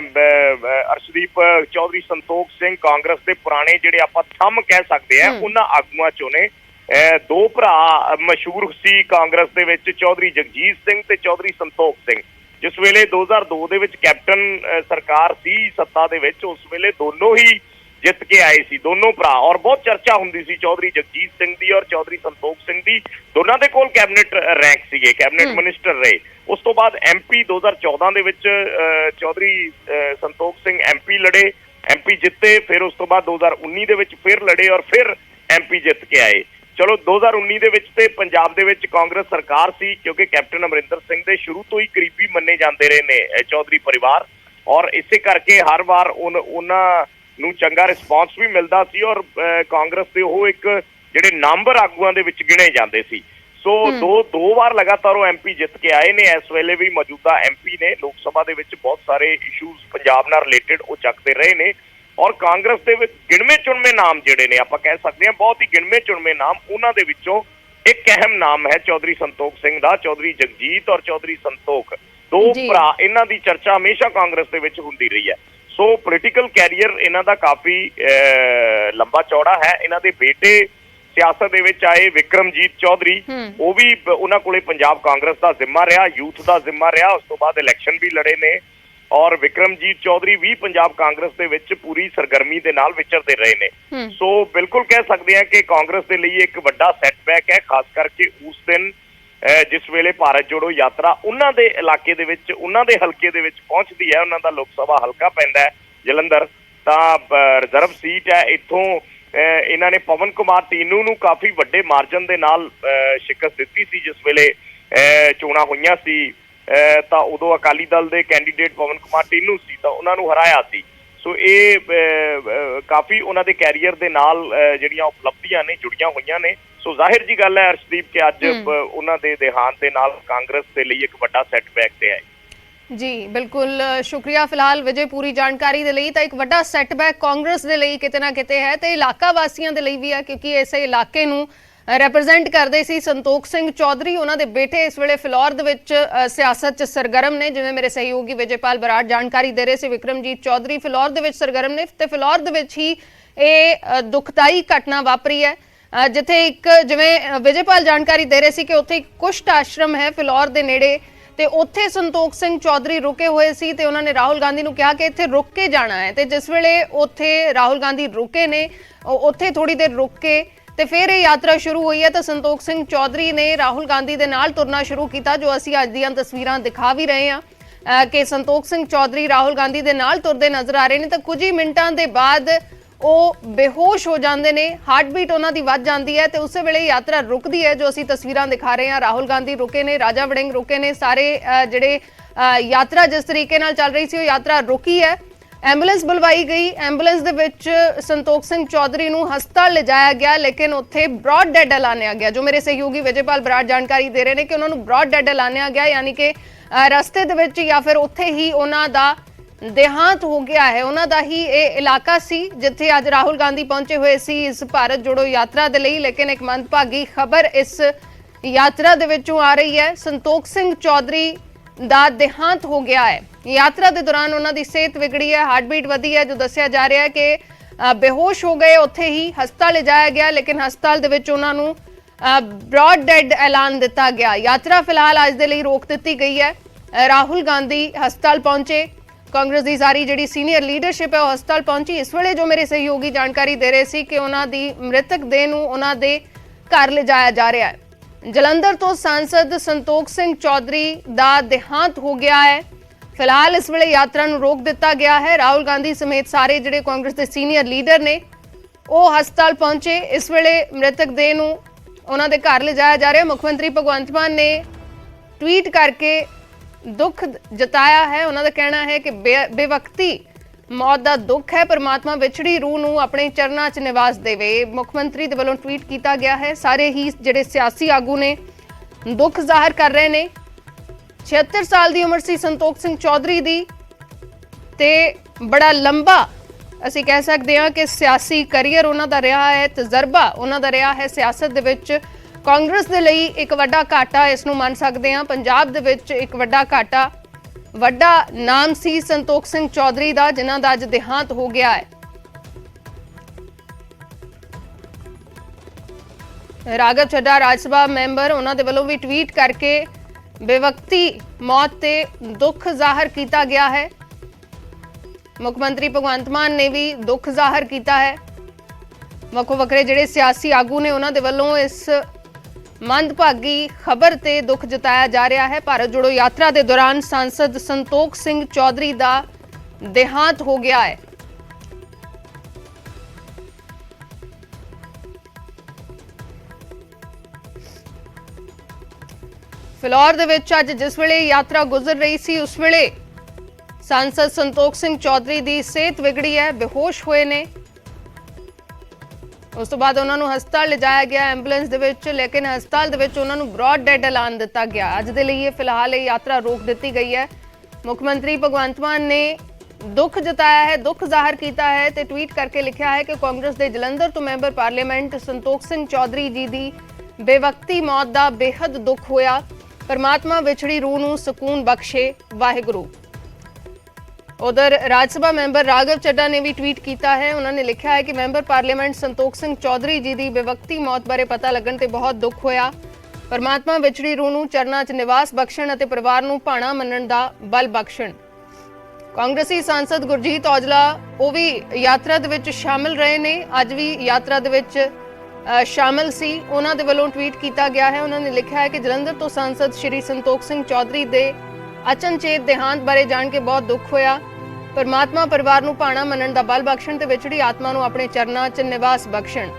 ਅਰਸ਼ਦੀਪ, ਚੌਧਰੀ ਸੰਤੋਖ ਸਿੰਘ ਕਾਂਗਰਸ ਦੇ ਪੁਰਾਣੇ ਜਿਹੜੇ ਆਪਾਂ ਥੰਮ ਕਹਿ ਸਕਦੇ ਆ ਉਹਨਾਂ ਆਗੂਆਂ ਚੋਂ ਨੇ। ਦੋ ਭਰਾ ਮਸ਼ਹੂਰ ਸੀ ਕਾਂਗਰਸ ਦੇ ਵਿੱਚ, ਚੌਧਰੀ ਜਗਜੀਤ ਸਿੰਘ ਤੇ ਚੌਧਰੀ ਸੰਤੋਖ ਸਿੰਘ। ਜਿਸ ਵੇਲੇ 2002 ਦੇ ਵਿੱਚ ਕੈਪਟਨ ਸਰਕਾਰ ਸੀ ਸੱਤਾ ਦੇ ਵਿੱਚ, ਉਸ ਵੇਲੇ ਦੋਨੋਂ ਹੀ ਜਿੱਤ ਕੇ ਆਏ ਸੀ, ਦੋਨੋਂ ਭਰਾ। ਔਰ ਬਹੁਤ ਚਰਚਾ ਹੁੰਦੀ ਸੀ ਚੌਧਰੀ ਜਗਜੀਤ ਸਿੰਘ ਦੀ ਔਰ ਚੌਧਰੀ ਸੰਤੋਖ ਸਿੰਘ ਦੀ। ਦੋਨਾਂ ਦੇ ਕੋਲ ਕੈਬਨਿਟ ਰੈਂਕ ਸੀਗੇ, ਕੈਬਨਿਟ ਮਿਨਿਸਟਰ ਰਹੇ। ਉਸ ਤੋਂ ਬਾਅਦ MP 2014 ਦੇ ਵਿੱਚ ਚੌਧਰੀ ਸੰਤੋਖ ਸਿੰਘ MP ਲੜੇ, MP ਜਿੱਤੇ। ਫਿਰ ਉਸ ਤੋਂ ਬਾਅਦ 2019 ਦੇ ਵਿੱਚ ਫਿਰ ਲੜੇ ਔਰ ਫਿਰ MP ਜਿੱਤ ਕੇ ਆਏ। ਚਲੋ 2019 ਦੇ ਵਿੱਚ ਤੇ ਪੰਜਾਬ ਦੇ ਵਿੱਚ ਕਾਂਗਰਸ ਸਰਕਾਰ ਸੀ, ਕਿਉਂਕਿ ਕੈਪਟਨ ਅਮਰਿੰਦਰ ਸਿੰਘ ਦੇ ਸ਼ੁਰੂ ਤੋਂ ਹੀ ਕਰੀਬੀ ਮੰਨੇ ਜਾਂਦੇ ਰਹੇ ਨੇ ਚੌਧਰੀ ਪਰਿਵਾਰ। ਔਰ ਇਸੇ ਕਰਕੇ ਹਰ ਵਾਰ ਉਹਨਾਂ ਨੂੰ ਚੰਗਾ ਰਿਸਪਾਂਸ ਵੀ ਮਿਲਦਾ ਸੀ ਔਰ ਕਾਂਗਰਸ ਦੇ ਉਹ ਇੱਕ ਜਿਹੜੇ ਨੰਬਰ ਆਗੂਆਂ ਦੇ ਵਿੱਚ ਗਿਣੇ ਜਾਂਦੇ ਸੀ। ਸੋ ਦੋ ਵਾਰ ਲਗਾਤਾਰ ਉਹ MP ਜਿੱਤ ਕੇ ਆਏ ਨੇ। ਇਸ ਵੇਲੇ ਵੀ ਮੌਜੂਦਾ MP ਨੇ। ਲੋਕ ਸਭਾ ਦੇ ਵਿੱਚ ਬਹੁਤ ਸਾਰੇ ਇਸ਼ੂਜ਼ ਪੰਜਾਬ ਨਾਲ ਰਿਲੇਟਡ ਉਹ ਚੱਕਦੇ ਰਹੇ ਨੇ। ਔਰ ਕਾਂਗਰਸ ਦੇ ਵਿੱਚ ਗਿਣਵੇਂ ਚੁਣਵੇਂ ਨਾਮ ਜਿਹੜੇ ਨੇ, ਆਪਾਂ ਕਹਿ ਸਕਦੇ ਹਾਂ ਬਹੁਤ ਹੀ ਗਿਣਵੇਂ ਚੁਣਵੇਂ ਨਾਮ, ਉਹਨਾਂ ਦੇ ਵਿੱਚੋਂ ਇੱਕ ਅਹਿਮ ਨਾਮ ਹੈ ਚੌਧਰੀ ਸੰਤੋਖ ਸਿੰਘ ਦਾ। ਚੌਧਰੀ ਜਗਜੀਤ ਔਰ ਚੌਧਰੀ ਸੰਤੋਖ, ਦੋ ਭਰਾ, ਇਹਨਾਂ ਦੀ ਚਰਚਾ ਹਮੇਸ਼ਾ ਕਾਂਗਰਸ ਦੇ ਵਿੱਚ ਹੁੰਦੀ ਰਹੀ ਹੈ। ਸੋ ਪੋਲੀਟੀਕਲ ਕੈਰੀਅਰ ਇਹਨਾਂ ਦਾ ਕਾਫੀ ਲੰਬਾ ਚੌੜਾ ਹੈ। ਇਹਨਾਂ ਦੇ ਬੇਟੇ ਸਿਆਸਤ ਦੇ ਵਿੱਚ ਆਏ, ਵਿਕਰਮਜੀਤ ਚੌਧਰੀ, ਉਹ ਵੀ ਉਹਨਾਂ ਕੋਲੇ ਪੰਜਾਬ ਕਾਂਗਰਸ ਦਾ ਜ਼ਿੰਮਾ ਰਿਹਾ, ਯੂਥ ਦਾ ਜ਼ਿੰਮਾ ਰਿਹਾ। ਉਸ ਤੋਂ ਬਾਅਦ ਇਲੈਕਸ਼ਨ ਵੀ ਲੜੇ ਨੇ ਔਰ ਵਿਕਰਮਜੀਤ ਚੌਧਰੀ ਵੀ ਪੰਜਾਬ ਕਾਂਗਰਸ ਦੇ ਵਿੱਚ ਪੂਰੀ ਸਰਗਰਮੀ ਦੇ ਨਾਲ ਵਿਚਰਦੇ ਰਹੇ ਨੇ। ਸੋ ਬਿਲਕੁਲ ਕਹਿ ਸਕਦੇ ਹਾਂ ਕਿ ਕਾਂਗਰਸ ਦੇ ਲਈ ਇੱਕ ਵੱਡਾ ਸੈਟਬੈਕ ਹੈ, ਖਾਸ ਕਰਕੇ ਉਸ ਦਿਨ ਜਿਸ ਵੇਲੇ ਭਾਰਤ ਜੋੜੋ ਯਾਤਰਾ ਉਹਨਾਂ ਦੇ ਇਲਾਕੇ ਦੇ ਵਿੱਚ, ਉਹਨਾਂ ਦੇ ਹਲਕੇ ਦੇ ਵਿੱਚ ਪਹੁੰਚਦੀ ਹੈ। ਉਹਨਾਂ ਦਾ ਲੋਕ ਸਭਾ ਹਲਕਾ ਪੈਂਦਾ ਹੈ ਜਲੰਧਰ, ਤਾਂ ਰਿਜ਼ਰਵ ਸੀਟ ਹੈ। ਇੱਥੋਂ ਇਹਨਾਂ ਨੇ ਪਵਨ ਕੁਮਾਰ ਟੀਨੂ ਨੂੰ ਕਾਫੀ ਵੱਡੇ ਮਾਰਜਨ ਦੇ ਨਾਲ ਸ਼ਿਕਸਤ ਦਿੱਤੀ ਸੀ। ਜਿਸ ਵੇਲੇ ਚੋਣਾਂ ਹੋਈਆਂ ਸੀ ਤਾਂ ਉਦੋਂ ਅਕਾਲੀ ਦਲ ਦੇ ਕੈਂਡੀਡੇਟ ਪਵਨ ਕੁਮਾਰ ਟੀਨੂ ਸੀ, ਤਾਂ ਉਹਨਾਂ ਨੂੰ ਹਰਾਇਆ ਸੀ। ਸੋ ਇਹ ਕਾਫੀ ਉਹਨਾਂ ਦੇ ਕੈਰੀਅਰ ਦੇ ਨਾਲ ਜਿਹੜੀਆਂ ਉਪਲਬਧੀਆਂ ਨੇ ਜੁੜੀਆਂ ਹੋਈਆਂ ਨੇ। ਸੋ ਜ਼ਾਹਿਰ ਜੀ ਗੱਲ ਹੈ ਅਰਸ਼ਦੀਪ ਕਿ ਅੱਜ ਉਹਨਾਂ ਦੇ ਦੇਹਾਂਤ ਦੇ ਨਾਲ ਕਾਂਗਰਸ ਦੇ ਲਈ ਇੱਕ ਵੱਡਾ ਸੈਟਬੈਕ ਤੇ ਹੈ। ਜੀ ਬਿਲਕੁਲ, ਸ਼ੁਕਰੀਆ ਫਿਲਹਾਲ ਵਿਜੇ ਪੂਰੀ ਜਾਣਕਾਰੀ ਦੇ ਲਈ। ਤਾਂ ਇੱਕ ਵੱਡਾ ਸੈਟਬੈਕ ਕਾਂਗਰਸ ਦੇ ਲਈ ਕਿਤੇ ਨਾ ਕਿਤੇ ਹੈ ਤੇ ਇਲਾਕਾ ਵਾਸੀਆਂ ਦੇ ਲਈ ਵੀ ਹੈ, ਕਿਉਂਕਿ ਇਸੇ ਇਲਾਕੇ ਨੂੰ ਰਿਪਰੈਜ਼ੈਂਟ ਕਰਦੇ ਸੀ ਸੰਤੋਖ ਸਿੰਘ ਚੌਧਰੀ। ਉਹਨਾਂ ਦੇ ਬੇਟੇ ਇਸ ਵੇਲੇ ਫਿਲੌਰ ਦੇ ਵਿੱਚ ਸਿਆਸਤ 'ਚ ਸਰਗਰਮ ਨੇ। ਜਿਵੇਂ ਮੇਰੇ ਸਹਿਯੋਗੀ ਵਿਜੇਪਾਲ ਬਰਾੜ ਜਾਣਕਾਰੀ ਦੇ ਰਹੇ ਸੀ, ਵਿਕਰਮਜੀਤ ਚੌਧਰੀ ਫਿਲੌਰ ਦੇ ਵਿੱਚ ਸਰਗਰਮ ਨੇ ਤੇ ਫਿਲੌਰ ਦੇ ਵਿੱਚ ਹੀ ਇਹ ਦੁਖਦਾਈ ਘਟਨਾ ਵਾਪਰੀ ਹੈ, ਜਿੱਥੇ ਇੱਕ ਜਿਵੇਂ ਵਿਜੇਪਾਲ ਜਾਣਕਾਰੀ ਦੇ ਰਹੇ ਸੀ ਕਿ ਉੱਥੇ ਇੱਕ ਕੁਸ਼ਟ ਆਸ਼ਰਮ ਹੈ ਫਿਲੌਰ ਦੇ ਨੇੜੇ, ਤੇ ਉੱਥੇ ਸੰਤੋਖ ਸਿੰਘ ਚੌਧਰੀ ਰੁਕੇ ਹੋਏ ਸੀ ਤੇ ਉਹਨਾਂ ਨੇ ਰਾਹੁਲ ਗਾਂਧੀ ਨੂੰ ਕਿਹਾ ਕਿ ਇੱਥੇ ਰੁਕ ਕੇ ਜਾਣਾ ਹੈ। ਤੇ ਜਿਸ ਵੇਲੇ ਉੱਥੇ ਰਾਹੁਲ ਗਾਂਧੀ ਰੁਕੇ ਨੇ, ਉੱਥੇ ਥੋੜੀ ਦੇਰ ਰੁਕ ਕੇ ਤੇ ਫਿਰ ਇਹ ਯਾਤਰਾ ਸ਼ੁਰੂ ਹੋਈ ਹੈ। ਤਾਂ ਸੰਤੋਖ ਸਿੰਘ ਚੌਧਰੀ ਨੇ ਰਾਹੁਲ ਗਾਂਧੀ ਦੇ ਨਾਲ ਤੁਰਨਾ ਸ਼ੁਰੂ ਕੀਤਾ, ਜੋ ਅਸੀਂ ਅੱਜ ਦੀਆਂ ਤਸਵੀਰਾਂ ਦਿਖਾ ਵੀ ਰਹੇ ਹਾਂ ਕਿ ਸੰਤੋਖ ਸਿੰਘ ਚੌਧਰੀ ਰਾਹੁਲ ਗਾਂਧੀ ਦੇ ਨਾਲ ਤੁਰਦੇ ਨਜ਼ਰ ਆ ਰਹੇ ਨੇ। ਤਾਂ ਕੁਝ ਹੀ ਮਿੰਟਾਂ ਦੇ ਬਾਅਦ ਉਹ ਬੇਹੋਸ਼ ਹੋ ਜਾਂਦੇ ਨੇ, ਹਾਰਟ ਬੀਟ ਉਹਨਾਂ ਦੀ ਵੱਧ ਜਾਂਦੀ ਹੈ ਤੇ ਉਸੇ ਵੇਲੇ ਯਾਤਰਾ ਰੁਕਦੀ ਹੈ, ਜੋ ਅਸੀਂ ਤਸਵੀਰਾਂ ਦਿਖਾ ਰਹੇ ਹਾਂ। ਰਾਹੁਲ ਗਾਂਧੀ ਰੁਕੇ ਨੇ, ਰਾਜਾ ਵੜਿੰਗ ਰੁਕੇ ਨੇ, ਸਾਰੇ ਜਿਹੜੇ ਯਾਤਰਾ ਜਿਸ ਤਰੀਕੇ ਨਾਲ ਚੱਲ ਰਹੀ ਸੀ ਉਹ ਯਾਤਰਾ ਰੁਕੀ ਹੈ। ਐਂਬੂਲੈਂਸ ਬੁਲਵਾਈ ਗਈ, ਐਂਬੂਲੈਂਸ ਦੇ ਵਿੱਚ ਸੰਤੋਖ ਸਿੰਘ ਚੌਧਰੀ ਨੂੰ ਹਸਪਤਾਲ ਲਿਜਾਇਆ ਗਿਆ, ਲੇਕਿਨ ਉੱਥੇ ਬ੍ਰੌਡ ਡੈਡ ਐਲਾਨਿਆ ਗਿਆ। ਜੋ ਮੇਰੇ ਸਹਿਯੋਗੀ ਵਿਜੇਪਾਲ ਬਰਾੜ ਜਾਣਕਾਰੀ ਦੇ ਰਹੇ ਨੇ ਕਿ ਉਹਨਾਂ ਨੂੰ ਬ੍ਰੌਡ ਡੈਡ ਐਲਾਨਿਆ ਗਿਆ, ਯਾਨੀ ਕਿ ਰਸਤੇ ਦੇ ਵਿੱਚ ਜਾਂ ਫਿਰ ਉੱਥੇ ਹੀ ਉਹਨਾਂ ਦਾ ਦੇਹਾਂਤ ਹੋ ਗਿਆ ਹੈ। ਉਹਨਾਂ ਦਾ ਹੀ ਇਹ ਇਲਾਕਾ ਸੀ ਜਿੱਥੇ ਅੱਜ ਰਾਹੁਲ ਗਾਂਧੀ ਪਹੁੰਚੇ ਹੋਏ ਸੀ ਇਸ ਭਾਰਤ ਜੋੜੋ ਯਾਤਰਾ ਦੇ ਲਈ। ਲੇਕਿਨ ਇੱਕ ਮੰਦਭਾਗੀ ਖਬਰ ਇਸ ਯਾਤਰਾ ਦੇ ਵਿੱਚੋਂ ਆ ਰਹੀ ਹੈ, ਸੰਤੋਖ ਸਿੰਘ ਚੌਧਰੀ ਦਾ ਦੇਹਾਂਤ ਹੋ ਗਿਆ ਹੈ। ਯਾਤਰਾ ਦੇ ਦੌਰਾਨ ਉਹਨਾਂ ਦੀ ਸਿਹਤ ਵਿਗੜੀ ਹੈ, ਹਾਰਟ ਬੀਟ ਵਧੀ ਹੈ, ਜੋ ਦੱਸਿਆ ਜਾ ਰਿਹਾ ਹੈ ਕਿ ਬੇਹੋਸ਼ ਹੋ ਗਏ, ਉੱਥੇ ਹੀ ਹਸਪਤਾਲ ਲਿਜਾਇਆ ਗਿਆ, ਲੇਕਿਨ ਹਸਪਤਾਲ ਦੇ ਵਿੱਚ ਉਹਨਾਂ ਨੂੰ ਬ੍ਰੌਡ ਡੈਡ ਐਲਾਨ ਦਿੱਤਾ ਗਿਆ। ਯਾਤਰਾ ਫਿਲਹਾਲ ਅੱਜ ਦੇ ਲਈ ਰੋਕ ਦਿੱਤੀ ਗਈ ਹੈ। ਰਾਹੁਲ ਗਾਂਧੀ ਹਸਪਤਾਲ ਪਹੁੰਚੇ, ਕਾਂਗਰਸ ਦੀ ਸਾਰੀ ਜਿਹੜੀ ਸੀਨੀਅਰ ਲੀਡਰਸ਼ਿਪ ਹੈ ਉਹ ਹਸਪਤਾਲ ਪਹੁੰਚੀ। ਇਸ ਵੇਲੇ ਜੋ ਮੇਰੇ ਸਹਿਯੋਗੀ ਜਾਣਕਾਰੀ ਦੇ ਰਹੇ ਸੀ ਕਿ ਉਹਨਾਂ ਦੀ ਮ੍ਰਿਤਕ ਦੇਹ ਨੂੰ ਉਹਨਾਂ ਦੇ ਘਰ ਲਿਜਾਇਆ ਜਾ ਰਿਹਾ ਹੈ। ਜਲੰਧਰ ਤੋਂ ਸਾਂਸਦ ਸੰਤੋਖ ਸਿੰਘ ਚੌਧਰੀ ਦਾ ਦੇਹਾਂਤ ਹੋ ਗਿਆ ਹੈ। ਫਿਲਹਾਲ ਇਸ ਵੇਲੇ ਯਾਤਰਾ ਨੂੰ ਰੋਕ ਦਿੱਤਾ ਗਿਆ ਹੈ। ਰਾਹੁਲ ਗਾਂਧੀ ਸਮੇਤ ਸਾਰੇ ਜਿਹੜੇ ਕਾਂਗਰਸ ਦੇ ਸੀਨੀਅਰ ਲੀਡਰ ਨੇ ਉਹ ਹਸਪਤਾਲ ਪਹੁੰਚੇ। ਇਸ ਵੇਲੇ ਮ੍ਰਿਤਕ ਦੇਹ ਨੂੰ ਉਹਨਾਂ ਦੇ ਘਰ ਲਿਜਾਇਆ ਜਾ ਰਿਹਾ। ਮੁੱਖ ਮੰਤਰੀ ਭਗਵੰਤ ਮਾਨ ਨੇ ਟਵੀਟ ਕਰਕੇ ਦੁੱਖ ਜਤਾਇਆ ਹੈ। ਉਹਨਾਂ ਦਾ ਕਹਿਣਾ ਹੈ ਕਿ ਬੇਵਕਤੀ मौत का दुख है, परमात्मा विछड़ी रूह नूं अपने चरनां 'च निवास देवे। मुख मंत्री दे वल्लों ट्वीट किया गया है। सारे ही जिहड़े सियासी आगू ने दुख जाहिर कर रहे ने। 76 साल की उम्र सी संतोख सिंह चौधरी दी ते बड़ा लंबा ਅਸੀਂ कह सकते हैं कि सियासी करियर उन्हां दा रहा है, तजर्बा उन्हां दा रहा है सियासत दे विच। कांग्रेस दे लई एक वड्डा घाटा इस नूं मान सकते हैं। पंजाब दे विच एक वड्डा घाटा, वड्डा नाम सी संतोख सिंह चौधरी दा, जिन्हां दा अज देहांत हो गया है। राघव चड्ढा राज्यसभा मैंबर उन्हां दे वल्लों भी ट्वीट करके बेवकती मौत ते दुख जाहिर किया गया है। मुख्यमंत्री भगवंत मान ने भी दुख जाहिर किया है। वक्खो वक्खरे जिहड़े सियासी आगू ने उन्हां दे वल्लों इस मंदभागी खबर ते दुख जताया जा रहा है। भारत जोड़ो यात्रा के दौरान सांसद संतोख सिंह चौधरी का देहांत हो गया है। फिलौर दे विच अज जिस वेले यात्रा गुजर रही सी उस वेले सांसद संतोख सिंह चौधरी की सेहत बिगड़ी है, बेहोश हुए ने। उस तो बाद उन्होंने हस्पताल ले जाया गया एंबूलेंस दे विच, लेकिन हस्पताल दे विच उन्होंने ब्रॉड डेड ऐलान दिता गया। अज दे लई फिलहाल ये यात्रा रोक दी गई है। मुख्यमंत्री भगवंत मान ने दुख जताया है, दुख जाहिर किया है ते ट्वीट करके लिखा है कि कांग्रेस के जलंधर तो मैंबर पार्लीमेंट संतोख सिंह चौधरी जी की बेवकती मौत का बेहद दुख होया। परमात्मा विछड़ी रूह नूं सुकून बख्शे, वाहिगुरू। उधर राज्यसभा मैंबर राघव चड्ढा ने भी ट्वीट किया है। उन्होंने लिखा है कि मैंबर पार्लीमेंट संतोख सिंह चौधरी जी की बेवकती मौत बारे पता लगन ते बहुत दुख होया। परमात्मा विछड़ी रूह नूं चरनां 'च निवास बख्शण अते परिवार नूं भाणा मनण दा बल बख्शण। कांग्रेसी सांसद गुरजीत औजला वो भी यात्रा दे विच शामिल रहे ने, अज भी यात्रा दे विच शामिल सी। उन्हां दे वल्लों ट्वीट किया गया है। उन्होंने लिखा है कि जलंधर तो सांसद श्री संतोख सिंह चौधरी दे अचनचेत देहांत बारे जान के बहुत दुख होया। परमात्मा परिवार नूं भाणा मनण दा बल बख्शण ते विछड़ी आत्मा नूं अपने चरनां 'च निवास बख्शण।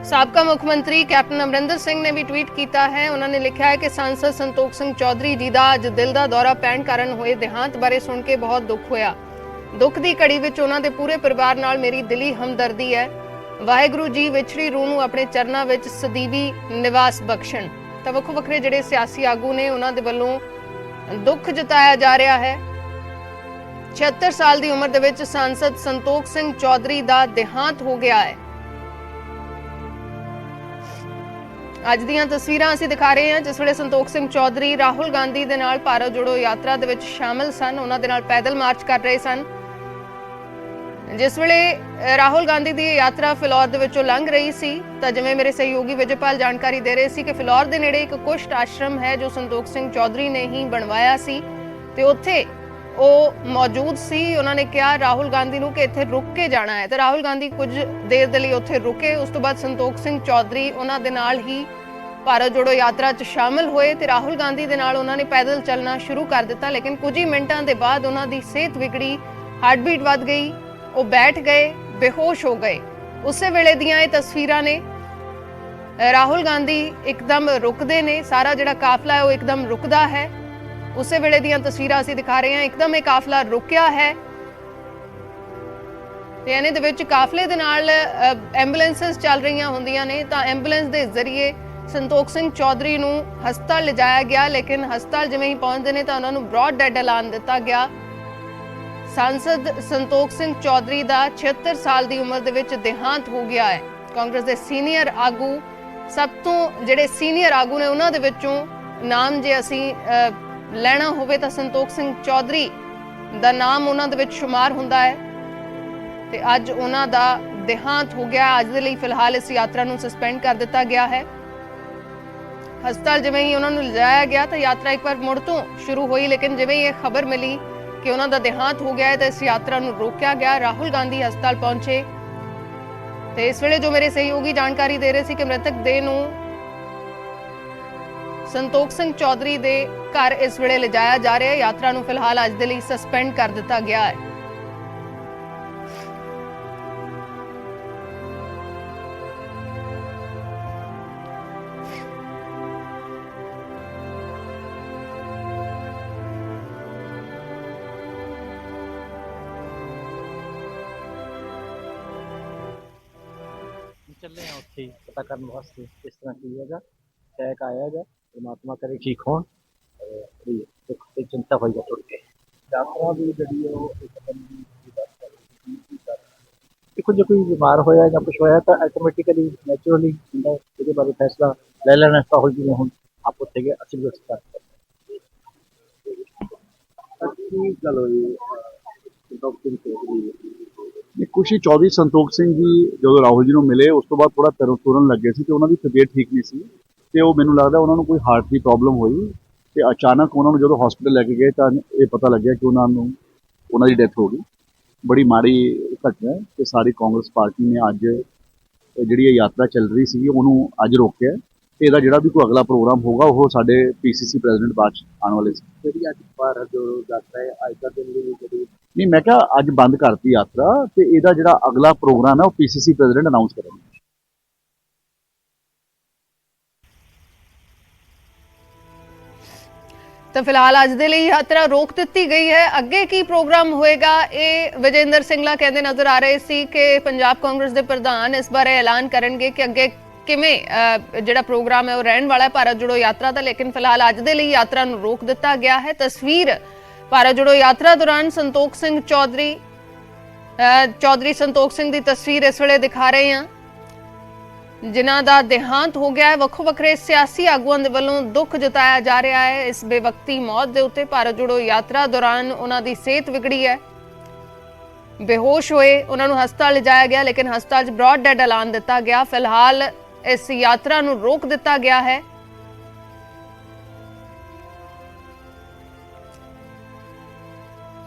साबका मुख्यमंत्री कैप्टन अमरिंदर सिंह ने भी ट्वीट किया है। उन्होंने लिखा है कि सांसद संतोख सिंह चौधरी जी का अज दिल का दौरा पैण कारण हुए देहांत बारे सुन के बहुत दुख होया। दुख की घड़ी विच उन्हां दे पूरे परिवार नाल मेरी दिली हमदर्दी है। वाहिगुरू जी विछड़ी रूह नूं अपने चरनां विच सਦੀवी निवास बख्शण। तां वक्खो वक्खरे जिहड़े सियासी आगू ने उन्हां दे वल्लों दुख जताया जा रहा है। 76 साल की उम्र दे विच सांसद संतोख सिंह चौधरी का देहांत हो गया है। अज दीयां तस्वीरां असीं दिखा रहे हैं जिस वेले संतोख सिंह चौधरी राहुल गांधी दे नाल भारत जोड़ो यात्रा दे विच शामिल सन, उन्हां दे नाल पैदल मार्च कर रहे सन। जिस वेले राहुल गांधी की यात्रा फिलौर दे विचों लंघ रही सी तां जिवें मेरे सहयोगी विजयपाल जानकारी दे रहे सी कि फिलौर दे नेड़े एक कुष्ठ आश्रम है जो संतोख सिंह चौधरी ने ही बनवाया सी ते उत्थे ਉਹ मौजूद सी। उन्होंने कहा राहुल गांधी नूं कि इत्थे रुक के जाना है तो राहुल गांधी कुछ देर दे लई उत्थे रुके। उस तो बाद संतोख सिंह चौधरी उन्हां दे नाल ही भारत जोड़ो यात्रा च शामिल होए ते राहुल गांधी दे नाल उन्होंने पैदल चलना शुरू कर दिता। लेकिन कुछ ही मिनटां दे बाद उन्हां दी सेहत बिगड़ी, हार्टबीट वध गई, वो बैठ गए, बेहोश हो गए। उस वेले दीयां ये तस्वीरां ने। राहुल गांधी एकदम रुकदे ने, सारा जिहड़ा काफला है वो एकदम रुकदा है। उस वेले दीयां तस्वीरां असीं दिखा रहे हैं। एकदम ये काफला रुकिया है ते इहने दे विच काफले दे नाल एंबूलेंसेस चल रही होंदियां ने तां एंबूलेंस दे जरिए संतोख सिंह चौधरी नूं हस्पताल लिजाया गया। लेकिन हस्पताल जिवें ही पहुंचदे ने तां उन्हां नूं ब्रॉड डेड ऐलान दिता गया। सांसद संतोख सिंह चौधरी का 76 साल की उम्र दे विच देहांत हो गया है। कांग्रेस के सीनियर आगू, सब तो जिहड़े सीनियर आगू ने उन्हां दे विचों नाम जे असीं ਲੈਣਾ ਹੋਵੇ ਤਾਂ ਸੰਤੋਖ ਸਿੰਘ ਚੌਧਰੀ ਦਾ ਨਾਮ ਉਹਨਾਂ ਦੇ ਵਿੱਚ ਸ਼ੁਮਾਰ ਹੁੰਦਾ ਹੈ ਤੇ ਅੱਜ ਉਹਨਾਂ ਦਾ ਦੇਹਾਂਤ ਹੋ ਗਿਆ। ਅੱਜ ਦੇ ਲਈ ਫਿਲਹਾਲ ਇਸ ਯਾਤਰਾ ਨੂੰ ਸਸਪੈਂਡ ਕਰ ਦਿੱਤਾ ਗਿਆ ਹੈ। ਹਸਪਤਾਲ ਜਿਵੇਂ ਹੀ ਉਹਨਾਂ ਨੂੰ ਲਿਜਾਇਆ ਗਿਆ ਤਾਂ ਯਾਤਰਾ ਇੱਕ ਵਾਰ ਮੁੜ ਤੋਂ ਸ਼ੁਰੂ ਹੋਈ। ਲੇਕਿਨ ਜਿਵੇਂ ਇਹ ਖਬਰ ਮਿਲੀ ਕਿ ਉਹਨਾਂ ਦਾ ਦੇਹਾਂਤ ਹੋ ਗਿਆ ਹੈ ਤਾਂ ਇਸ ਯਾਤਰਾ ਨੂੰ ਰੋਕਿਆ ਗਿਆ। ਰਾਹੁਲ ਗਾਂਧੀ ਹਸਪਤਾਲ ਪਹੁੰਚੇ ਤੇ ਇਸ ਵੇਲੇ ਜੋ ਮੇਰੇ ਸਹਿਯੋਗੀ ਜਾਣਕਾਰੀ ਦੇ ਰਹੇ ਸੀ ਕਿ ਮ੍ਰਿਤਕ ਦੇਹ ਨੂੰ संतोख सिंह चौधरी दे घर इस वेले लिजाया जा रहा है। यात्रा नूं फिलहाल अज दे लई सस्पेंड कर दिता गया है। ਚੱਲੇ ਆ ਉੱਥੇ ਹੀ ਪਤਾ ਕਰਨ ਵਾਸਤੇ ਕਿਸ ਤਰ੍ਹਾਂ ਕੀ ਹੈਗਾ। ਅਟੈਕ ਆਇਆ ਹੈਗਾ, ਪਰਮਾਤਮਾ ਕਰੇ ਠੀਕ ਹੋਣ। ਬੜੀ ਦੁੱਖ ਤੇ ਚਿੰਤਾ ਹੋਈ ਹੈ ਟੁੱਟ ਕੇ। ਯਾਤਰਾ ਵੀ ਜਿਹੜੀ ਉਹ ਇੱਕ ਦਿਨ ਦੀ ਦੇਖੋ, ਜੇ ਕੋਈ ਬਿਮਾਰ ਹੋਇਆ ਜਾਂ ਕੁਛ ਹੋਇਆ ਤਾਂ ਆਟੋਮੈਟਿਕਲੀ ਨੈਚੁਰਲੀ ਹੁੰਦਾ ਇਹਦੇ ਬਾਰੇ ਫੈਸਲਾ ਲੈ ਲੈਣਾ। ਰਾਹੁਲ ਜੀ ਨੇ ਹੁਣ ਆਪ ਉੱਥੇ ਗਏ, ਅਸੀਂ ਵੀ ਉੱਥੇ ਕਰ ਕੀ ਗੱਲ ਹੋਈ ਸੰਤੋਖ ਸਿੰਘ ਚੌਧਰੀ ਖੁਸ਼ੀ ਚੌਧਰੀ ਸੰਤੋਖ ਸਿੰਘ ਜੀ ਜਦੋਂ ਰਾਹੁਲ ਜੀ ਨੂੰ ਮਿਲੇ ਉਸ ਤੋਂ ਬਾਅਦ ਥੋੜਾ ਤੁਰਨ ਲੱਗੇ ਸੀ ਤੇ ਉਹਨਾਂ ਦੀ ਤਬੀਅਤ ਠੀਕ ਨਹੀਂ ਸੀ ਤੇ ਉਹ ਮੈਨੂੰ ਲੱਗਦਾ ਉਹਨਾਂ ਨੂੰ ਕੋਈ ਹਾਰਟ ਦੀ ਪ੍ਰੋਬਲਮ ਹੋਈ ਤੇ ਅਚਾਨਕ ਉਹਨਾਂ ਨੂੰ ਜਦੋਂ ਹਸਪੀਟਲ ਲੈ ਕੇ ਗਏ ਤਾਂ ਇਹ ਪਤਾ ਲੱਗਿਆ ਕਿ ਉਹਨਾਂ ਦੀ ਡੈਥ ਹੋ ਗਈ। ਬੜੀ ਮਾੜੀ ਘਟਨਾ ਹੈ ਤੇ ਸਾਰੀ ਕਾਂਗਰਸ ਪਾਰਟੀ ਨੇ ਅੱਜ ਜਿਹੜੀ ਇਹ ਯਾਤਰਾ ਚੱਲ ਰਹੀ ਸੀ ਉਹਨੂੰ ਅੱਜ ਰੋਕਿਆ ਤੇ ਇਹਦਾ ਜਿਹੜਾ ਵੀ ਕੋਈ ਅਗਲਾ ਪ੍ਰੋਗਰਾਮ ਹੋਗਾ ਉਹ ਸਾਡੇ ਪੀਸੀਸੀ ਪ੍ਰੈਜ਼ੀਡੈਂਟ ਬਾਅਦ ਚ ਆਉਣ ਵਾਲੇ ਸੀ। ਜਿਹੜੀ ਅੱਜ ਭਾਰਤ ਜੋ ਯਾਤਰਾ ਹੈ ਅੱਜ ਦਾ ਦਿਨ ਵੀ ਜਿਹੜੀ ਨਹੀਂ, ਮੈਂ ਕਿਹਾ ਅੱਜ ਬੰਦ ਕਰਤੀ ਯਾਤਰਾ ਤੇ ਇਹਦਾ ਜਿਹੜਾ ਅਗਲਾ ਪ੍ਰੋਗਰਾਮ ਹੈ ਉਹ ਪੀਸੀਸੀ ਪ੍ਰੈਜ਼ੀਡੈਂਟ ਅਨਾਉਂਸ ਕਰਨਗੇ। ਤਾਂ ਫਿਲਹਾਲ ਅੱਜ ਦੇ ਲਈ ਯਾਤਰਾ ਰੋਕ ਦਿੱਤੀ ਗਈ ਹੈ। ਅੱਗੇ ਕੀ ਪ੍ਰੋਗਰਾਮ ਹੋਏਗਾ ਇਹ ਵਿਜੇਂਦਰ ਸਿੰਗਲਾ ਕਹਿੰਦੇ ਨਜ਼ਰ ਆ ਰਹੇ ਸੀ ਕਿ ਪੰਜਾਬ ਕਾਂਗਰਸ ਦੇ ਪ੍ਰਧਾਨ ਇਸ ਬਾਰੇ ਐਲਾਨ ਕਰਨਗੇ ਕਿ ਅੱਗੇ ਕਿਵੇਂ ਜਿਹੜਾ ਪ੍ਰੋਗਰਾਮ ਹੈ ਉਹ ਰਹਿਣ ਵਾਲਾ ਹੈ ਭਾਰਤ ਜੋੜੋ ਯਾਤਰਾ ਦਾ। ਲੇਕਿਨ ਫਿਲਹਾਲ ਅੱਜ ਦੇ ਲਈ ਯਾਤਰਾ ਨੂੰ ਰੋਕ ਦਿੱਤਾ ਗਿਆ ਹੈ। ਤਸਵੀਰ ਭਾਰਤ ਜੋੜੋ ਯਾਤਰਾ ਦੌਰਾਨ ਸੰਤੋਖ ਸਿੰਘ ਚੌਧਰੀ ਸੰਤੋਖ ਸਿੰਘ ਦੀ ਤਸਵੀਰ ਇਸ ਵੇਲੇ ਦਿਖਾ ਰਹੇ ਹਾਂ ਜਿਨ੍ਹਾਂ ਦਾ ਦੇਹਾਂਤ ਹੋ ਗਿਆ ਹੈ। ਵੱਖੋ ਵੱਖਰੇ ਸਿਆਸੀ ਆਗੂਆਂ ਦੇ ਵੱਲੋਂ ਦੁੱਖ ਜਤਾਇਆ ਜਾ ਰਿਹਾ ਹੈ ਇਸ ਬੇਵਕਤੀ ਮੌਤ ਦੇ ਉੱਤੇ। ਭਾਰਤ ਜੋੜੋ ਯਾਤਰਾ ਦੌਰਾਨ ਉਹਨਾਂ ਦੀ ਸਿਹਤ ਵਿਗੜੀ ਹੈ, ਬੇਹੋਸ਼ ਹੋਏ, ਉਹਨਾਂ ਨੂੰ ਹਸਪਤਾਲ ਲਿਜਾਇਆ ਗਿਆ ਲੇਕਿਨ ਹਸਪਤਾਲ 'ਚ ਬ੍ਰੌਡ ਡੈਡ ਐਲਾਨ ਦਿੱਤਾ ਗਿਆ। ਫਿਲਹਾਲ ਇਸ ਯਾਤਰਾ ਨੂੰ ਰੋਕ ਦਿੱਤਾ ਗਿਆ ਹੈ।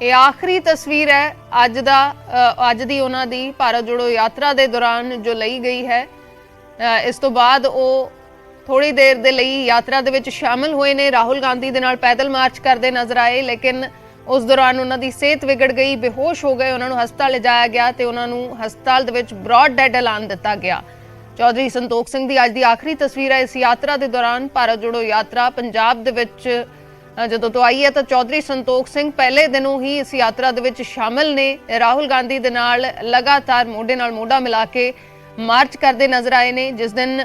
ਇਹ ਆਖਰੀ ਤਸਵੀਰ ਹੈ ਅੱਜ ਦੀ ਉਹਨਾਂ ਦੀ ਭਾਰਤ ਜੋੜੋ ਯਾਤਰਾ ਦੇ ਦੌਰਾਨ ਜੋ ਲਈ ਗਈ ਹੈ। ਇਸ ਤੋਂ ਬਾਅਦ ਉਹ ਥੋੜੀ ਦੇਰ ਦੇ ਲਈ ਯਾਤਰਾ ਦੇ ਵਿੱਚ ਸ਼ਾਮਿਲ ਹੋਏ ਨੇ, ਰਾਹੁਲ ਗਾਂਧੀ ਦੇ ਨਾਲ ਪੈਦਲ ਮਾਰਚ ਕਰਦੇ ਨਜ਼ਰ ਆਏ ਲੇਕਿਨ ਉਸ ਦੌਰਾਨ ਉਹਨਾਂ ਦੀ ਸਿਹਤ ਵਿਗੜ ਗਈ, ਬੇਹੋਸ਼ ਹੋ ਗਏ, ਉਹਨਾਂ ਨੂੰ ਹਸਪਤਾਲ ਲਿਜਾਇਆ ਗਿਆ ਤੇ ਉਹਨਾਂ ਨੂੰ ਹਸਪਤਾਲ ਦੇ ਵਿੱਚ ਬ੍ਰੌਡ ਡੈਡ ਐਲਾਨ ਦਿੱਤਾ ਗਿਆ। ਚੌਧਰੀ ਸੰਤੋਖ ਸਿੰਘ ਦੀ ਅੱਜ ਦੀ ਆਖਰੀ ਤਸਵੀਰ ਹੈ। ਇਸ ਯਾਤਰਾ ਦੇ ਦੌਰਾਨ ਭਾਰਤ ਜੋੜੋ ਯਾਤਰਾ ਪੰਜਾਬ ਦੇ ਵਿੱਚ ਜਦੋਂ ਤੋਂ ਆਈ ਹੈ ਤਾਂ ਚੌਧਰੀ ਸੰਤੋਖ ਸਿੰਘ ਪਹਿਲੇ ਦਿਨੋਂ ਹੀ ਇਸ ਯਾਤਰਾ ਦੇ ਵਿੱਚ ਸ਼ਾਮਿਲ ਨੇ। ਰਾਹੁਲ ਗਾਂਧੀ ਦੇ ਨਾਲ ਲਗਾਤਾਰ ਮੋਢੇ ਨਾਲ ਮੋਢਾ ਮਿਲਾ ਕੇ ਮਾਰਚ ਕਰਦੇ ਨਜ਼ਰ ਆਏ ਨੇ। ਜਿਸ ਦਿਨ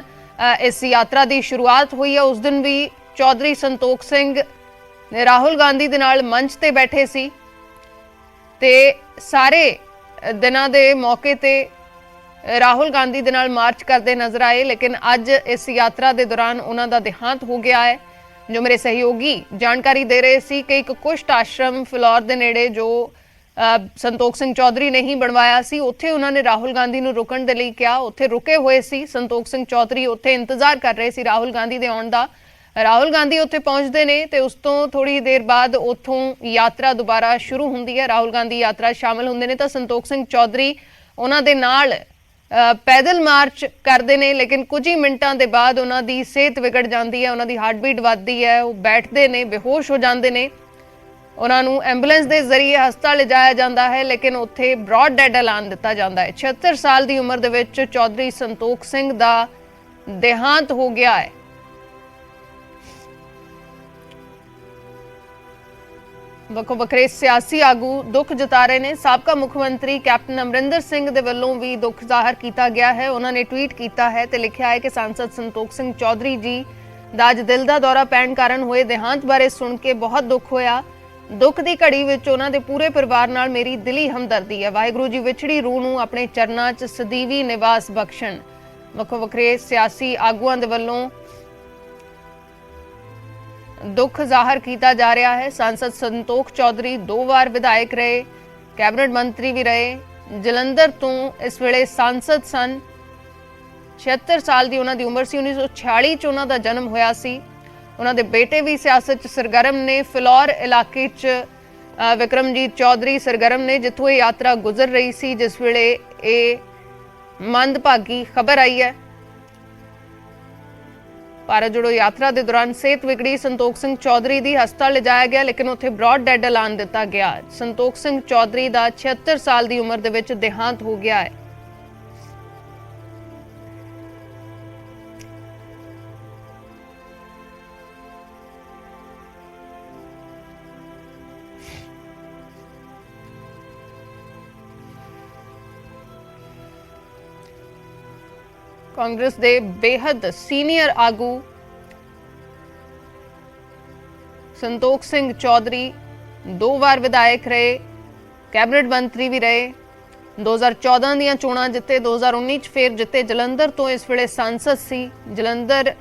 ਇਸ ਯਾਤਰਾ ਦੀ ਸ਼ੁਰੂਆਤ ਹੋਈ ਹੈ ਉਸ ਦਿਨ ਵੀ ਚੌਧਰੀ ਸੰਤੋਖ ਸਿੰਘ ਰਾਹੁਲ ਗਾਂਧੀ ਦੇ ਨਾਲ ਮੰਚ ਤੇ ਬੈਠੇ ਸੀ ਤੇ ਸਾਰੇ ਦਿਨਾਂ ਦੇ ਮੌਕੇ ਤੇ ਰਾਹੁਲ ਗਾਂਧੀ ਦੇ ਨਾਲ ਮਾਰਚ ਕਰਦੇ ਨਜ਼ਰ ਆਏ ਲੇਕਿਨ ਅੱਜ ਇਸ ਯਾਤਰਾ ਦੇ ਦੌਰਾਨ ਉਹਨਾਂ ਦਾ ਦੇਹਾਂਤ ਹੋ ਗਿਆ ਹੈ। ਜੋ ਮੇਰੇ ਸਹਿਯੋਗੀ ਜਾਣਕਾਰੀ ਦੇ ਰਹੇ ਸੀ ਕਿ ਇੱਕ ਕੁਸ਼ਟ ਆਸ਼ਰਮ ਫਿਲੌਰ ਦੇ ਨੇੜੇ ਜੋ ਸੰਤੋਖ ਸਿੰਘ ਚੌਧਰੀ ਨੇ ਹੀ ਬਣਵਾਇਆ ਸੀ ਉੱਥੇ ਉਹਨਾਂ ਨੇ ਰਾਹੁਲ ਗਾਂਧੀ ਨੂੰ ਰੁਕਣ ਦੇ ਲਈ ਕਿਹਾ। ਉੱਥੇ ਰੁਕੇ ਹੋਏ ਸੀ ਸੰਤੋਖ ਸਿੰਘ ਚੌਧਰੀ, ਉੱਥੇ ਇੰਤਜ਼ਾਰ ਕਰ ਰਹੇ ਸੀ ਰਾਹੁਲ ਗਾਂਧੀ ਦੇ ਆਉਣ ਦਾ। ਰਾਹੁਲ ਗਾਂਧੀ ਉੱਥੇ ਪਹੁੰਚਦੇ ਨੇ ਤੇ ਉਸ ਤੋਂ ਥੋੜੀ ਦੇਰ ਬਾਅਦ ਉੱਥੋਂ ਯਾਤਰਾ ਦੁਬਾਰਾ ਸ਼ੁਰੂ ਹੁੰਦੀ ਹੈ। ਰਾਹੁਲ ਗਾਂਧੀ ਯਾਤਰਾ ਸ਼ਾਮਿਲ ਹੁੰਦੇ ਨੇ ਤਾਂ ਸੰਤੋਖ ਸਿੰਘ ਚੌਧਰੀ ਉਹਨਾਂ ਦੇ ਨਾਲ ਪੈਦਲ ਮਾਰਚ ਕਰਦੇ ਨੇ ਲੇਕਿਨ ਕੁਝ ਹੀ ਮਿੰਟਾਂ ਦੇ ਬਾਅਦ ਉਹਨਾਂ ਦੀ ਸਿਹਤ ਵਿਗੜ ਜਾਂਦੀ ਹੈ, ਉਹਨਾਂ ਦੀ ਹਾਰਟ ਬੀਟ ਵੱਧਦੀ ਹੈ, ਉਹ ਬੈਠਦੇ ਨੇ, ਬੇਹੋਸ਼ ਹੋ ਜਾਂਦੇ ਨੇ। ਉਹਨਾਂ ਨੂੰ ਐਂਬੂਲੈਂਸ ਦੇ ਜ਼ਰੀਏ ਹਸਪਤਾਲ ਲਿਜਾਇਆ ਜਾਂਦਾ ਹੈ ਲੇਕਿਨ ਉੱਥੇ ਬ੍ਰੌਡ ਡੈਡ ਐਲਾਨ ਦਿੱਤਾ ਜਾਂਦਾ ਹੈ। 76 ਸਾਲ ਦੀ ਉਮਰ ਦੇ ਵਿੱਚ ਚੌਧਰੀ ਸੰਤੋਖ ਸਿੰਘ ਦਾ ਦੇਹਾਂਤ ਹੋ ਗਿਆ ਹੈ। ਵੱਖੋ ਵੱਖਰੇ ਸਿਆਸੀ ਆਗੂ ਦੁੱਖ ਜਤਾ ਰਹੇ ਨੇ। ਸਾਬਕਾ ਮੁੱਖ ਮੰਤਰੀ ਕੈਪਟਨ ਅਮਰਿੰਦਰ ਸਿੰਘ ਦੇ ਵੱਲੋਂ ਵੀ ਦੁੱਖ ਜ਼ਾਹਰ ਕੀਤਾ ਗਿਆ ਹੈ। ਉਹਨਾਂ ਨੇ ਟਵੀਟ ਕੀਤਾ ਹੈ ਤੇ ਲਿਖਿਆ ਹੈ ਕਿ ਸਾਂਸਦ ਸੰਤੋਖ ਸਿੰਘ ਚੌਧਰੀ ਜੀ ਦਾ ਅੱਜ ਦਿਲ ਦਾ ਦੌਰਾ ਪੈਣ ਕਾਰਨ ਹੋਏ ਦੇਹਾਂਤ ਬਾਰੇ ਸੁਣ ਕੇ ਬਹੁਤ ਦੁੱਖ ਹੋਇਆ। ਦੁੱਖ ਦੀ ਘੜੀ ਵਿੱਚ ਉਹਨਾਂ ਦੇ ਪੂਰੇ ਪਰਿਵਾਰ ਨਾਲ ਮੇਰੀ ਦਿਲੀ ਹਮਦਰਦੀ ਹੈ। ਵਾਹਿਗੁਰੂ ਜੀ ਵਿਛੜੀ ਰੂਹ ਨੂੰ ਆਪਣੇ ਚਰਨਾਂ 'ਚ ਸਦੀਵੀ ਨਿਵਾਸ ਬਖਸ਼ਣ। ਵੱਖੋ ਵੱਖਰੇ ਸਿਆਸੀ ਆਗੂਆਂ ਦੇ ਵੱਲੋਂ ਦੁੱਖ ਜ਼ਾਹਰ ਕੀਤਾ ਜਾ ਰਿਹਾ ਹੈ। ਸਾਂਸਦ ਸੰਤੋਖ ਚੌਧਰੀ 2 ਵਾਰ ਵਿਧਾਇਕ ਰਹੇ, ਕੈਬਨਿਟ ਮੰਤਰੀ ਵੀ ਰਹੇ, ਜਲੰਧਰ ਤੋਂ ਇਸ ਵੇਲੇ ਸਾਂਸਦ ਸਨ। 76 ਸਾਲ ਦੀ ਉਹਨਾਂ ਦੀ ਉਮਰ ਸੀ। 1946 ਚ ਉਹਨਾਂ ਦਾ ਜਨਮ ਹੋਇਆ ਸੀ। ਉਹਨਾਂ ਦੇ ਬੇਟੇ ਵੀ ਸਿਆਸਤ 'ਚ ਸਰਗਰਮ ਨੇ। ਫਿਲੌਰ ਇਲਾਕੇ 'ਚ ਵਿਕਰਮਜੀਤ ਚੌਧਰੀ ਸਰਗਰਮ ਨੇ ਜਿੱਥੋਂ ਇਹ ਯਾਤਰਾ ਗੁਜ਼ਰ ਰਹੀ ਸੀ ਜਿਸ ਵੇਲੇ ਇਹ ਮੰਦਭਾਗੀ ਖਬਰ ਆਈ ਹੈ। ਭਾਰਤ ਜੋੜੋ ਯਾਤਰਾ ਦੇ ਦੌਰਾਨ ਸਿਹਤ ਵਿਗੜੀ ਸੰਤੋਖ ਸਿੰਘ ਚੌਧਰੀ ਦੀ, ਹਸਪਤਾਲ ਲਿਜਾਇਆ ਗਿਆ ਲੇਕਿਨ ਉੱਥੇ ਬ੍ਰੌਡ ਡੈਡ ਐਲਾਨ ਦਿੱਤਾ ਗਿਆ। ਸੰਤੋਖ ਸਿੰਘ ਚੌਧਰੀ ਦਾ 76 ਸਾਲ ਦੀ ਉਮਰ ਦੇ ਵਿੱਚ ਦੇਹਾਂਤ ਹੋ ਗਿਆ ਹੈ। ਕਾਂਗਰਸ ਦੇ ਬੇहद ਸੀਨੀਅਰ ਆਗੂ ਸੰਤੋਖ ਸਿੰਘ ਚੌਧਰੀ 2 ਵਾਰ ਵਿਧਾਇਕ ਰਹੇ, ਕੈਬਨਿਟ ਮੰਤਰੀ ਵੀ ਰਹੇ। 2014 ਦੀਆਂ ਚੋਣਾਂ ਜਿੱਤੇ, 2019 ਚ ਫਿਰ ਜਿੱਤੇ। ਜਲੰਧਰ ਤੋਂ ਇਸ ਵੇਲੇ ਸੰਸਦ ਸੀ। ਜਲੰਧਰ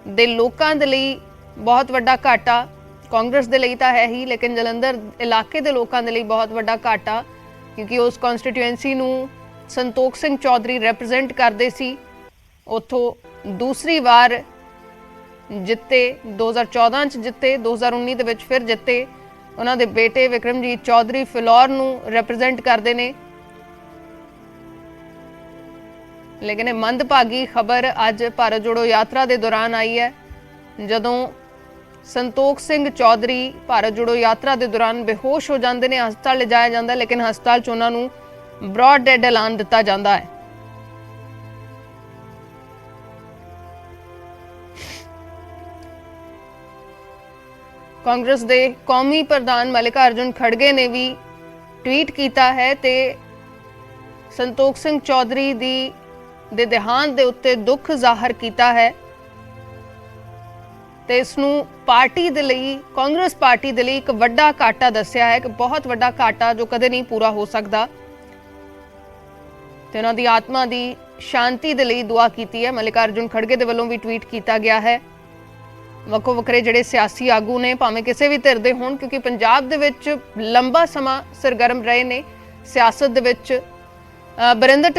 ਦੇ ਲੋਕਾਂ ਦੇ ਲਈ ਬਹੁਤ ਵੱਡਾ ਘਾਟਾ, ਕਾਂਗਰਸ ਦੇ ਲਈ ਤਾਂ ਹੈ ਹੀ, ਲੇਕਿਨ ਜਲੰਧਰ ਇਲਾਕੇ ਦੇ ਲੋਕਾਂ ਦੇ ਲਈ ਬਹੁਤ ਵੱਡਾ ਘਾਟਾ, ਕਿਉਂਕਿ ਉਸ ਕਨਸਟੀਟੂਐਂਸੀ ਨੂੰ ਸੰਤੋਖ ਸਿੰਘ ਚੌਧਰੀ ਰਿਪਰੈਜ਼ੈਂਟ ਕਰਦੇ ਸੀ। ਉੱਥੋਂ ਦੂਸਰੀ ਵਾਰ ਜਿੱਤੇ, 2014 ਚ ਜਿੱਤੇ, 2019 ਦੇ ਵਿੱਚ ਫਿਰ ਜਿੱਤੇ। ਉਹਨਾਂ ਦੇ ਬੇਟੇ ਵਿਕਰਮਜੀਤ ਚੌਧਰੀ ਫਿਲੌਰ ਨੂੰ ਰਿਪਰੈਜ਼ੈਂਟ ਕਰਦੇ ਨੇ। ਲੇਕਿਨ ਇਹ ਮੰਦਭਾਗੀ ਖਬਰ ਅੱਜ ਭਾਰਤ ਜੋੜੋ ਯਾਤਰਾ ਦੇ ਦੌਰਾਨ ਆਈ ਹੈ, ਜਦੋਂ ਸੰਤੋਖ ਸਿੰਘ ਚੌਧਰੀ ਭਾਰਤ ਜੋੜੋ ਯਾਤਰਾ ਦੇ ਦੌਰਾਨ ਬੇਹੋਸ਼ ਹੋ ਜਾਂਦੇ ਨੇ। ਹਸਪਤਾਲ ਲਿਜਾਇਆ ਜਾਂਦਾ, ਲੇਕਿਨ ਹਸਪਤਾਲ 'ਚ ਉਹਨਾਂ ਨੂੰ ਬ੍ਰੌਡ ਡੈਡ ਐਲਾਨ ਦਿੱਤਾ ਜਾਂਦਾ ਹੈ। ਕਾਂਗਰਸ ਦੇ ਕੌਮੀ ਪ੍ਰਧਾਨ ਮਲਿਕਾਰਜੁਨ ਖੜਗੇ ਨੇ ਵੀ ਟਵੀਟ ਕੀਤਾ ਹੈ ਤੇ ਸੰਤੋਖ ਸਿੰਘ ਚੌਧਰੀ ਦੇ ਦੇਹਾਂਤ ਦੇ ਉੱਤੇ ਦੁੱਖ ਜ਼ਾਹਰ ਕੀਤਾ ਹੈ ਤੇ ਇਸ ਨੂੰ ਪਾਰਟੀ ਦੇ ਲਈ, ਕਾਂਗਰਸ ਪਾਰਟੀ ਦੇ ਲਈ ਇੱਕ ਵੱਡਾ ਘਾਟਾ ਦੱਸਿਆ ਹੈ, ਕਿ ਬਹੁਤ ਵੱਡਾ ਘਾਟਾ ਜੋ ਕਦੇ ਨਹੀਂ ਪੂਰਾ ਹੋ ਸਕਦਾ, ਤੇ ਉਹਨਾਂ ਦੀ ਆਤਮਾ ਦੀ ਸ਼ਾਂਤੀ ਦੇ ਲਈ ਦੁਆ ਕੀਤੀ ਹੈ। ਮਲਿਕਾਰਜੁਨ ਖੜਗੇ ਦੇ ਵੱਲੋਂ ਵੀ ਟਵੀਟ ਕੀਤਾ ਗਿਆ ਹੈ। ਵੱਖੋ ਵੱਖਰੇ ਜਿਹੜੇ ਸਿਆਸੀ ਆਗੂ ਨੇ, ਭਾਵੇਂ ਕਿਸੇ ਵੀ ਧਿਰ ਦੇ ਹੋਣ, ਕਿਉਂਕਿ ਪੰਜਾਬ ਦੇ ਵਿੱਚ ਲੰਬਾ ਸਮਾਂ ਸਰਗਰਮ ਰਹੇ ਨੇ ਸਿਆਸਤ ਦੇ ਵਿੱਚ। ਬਰਿੰਦਰ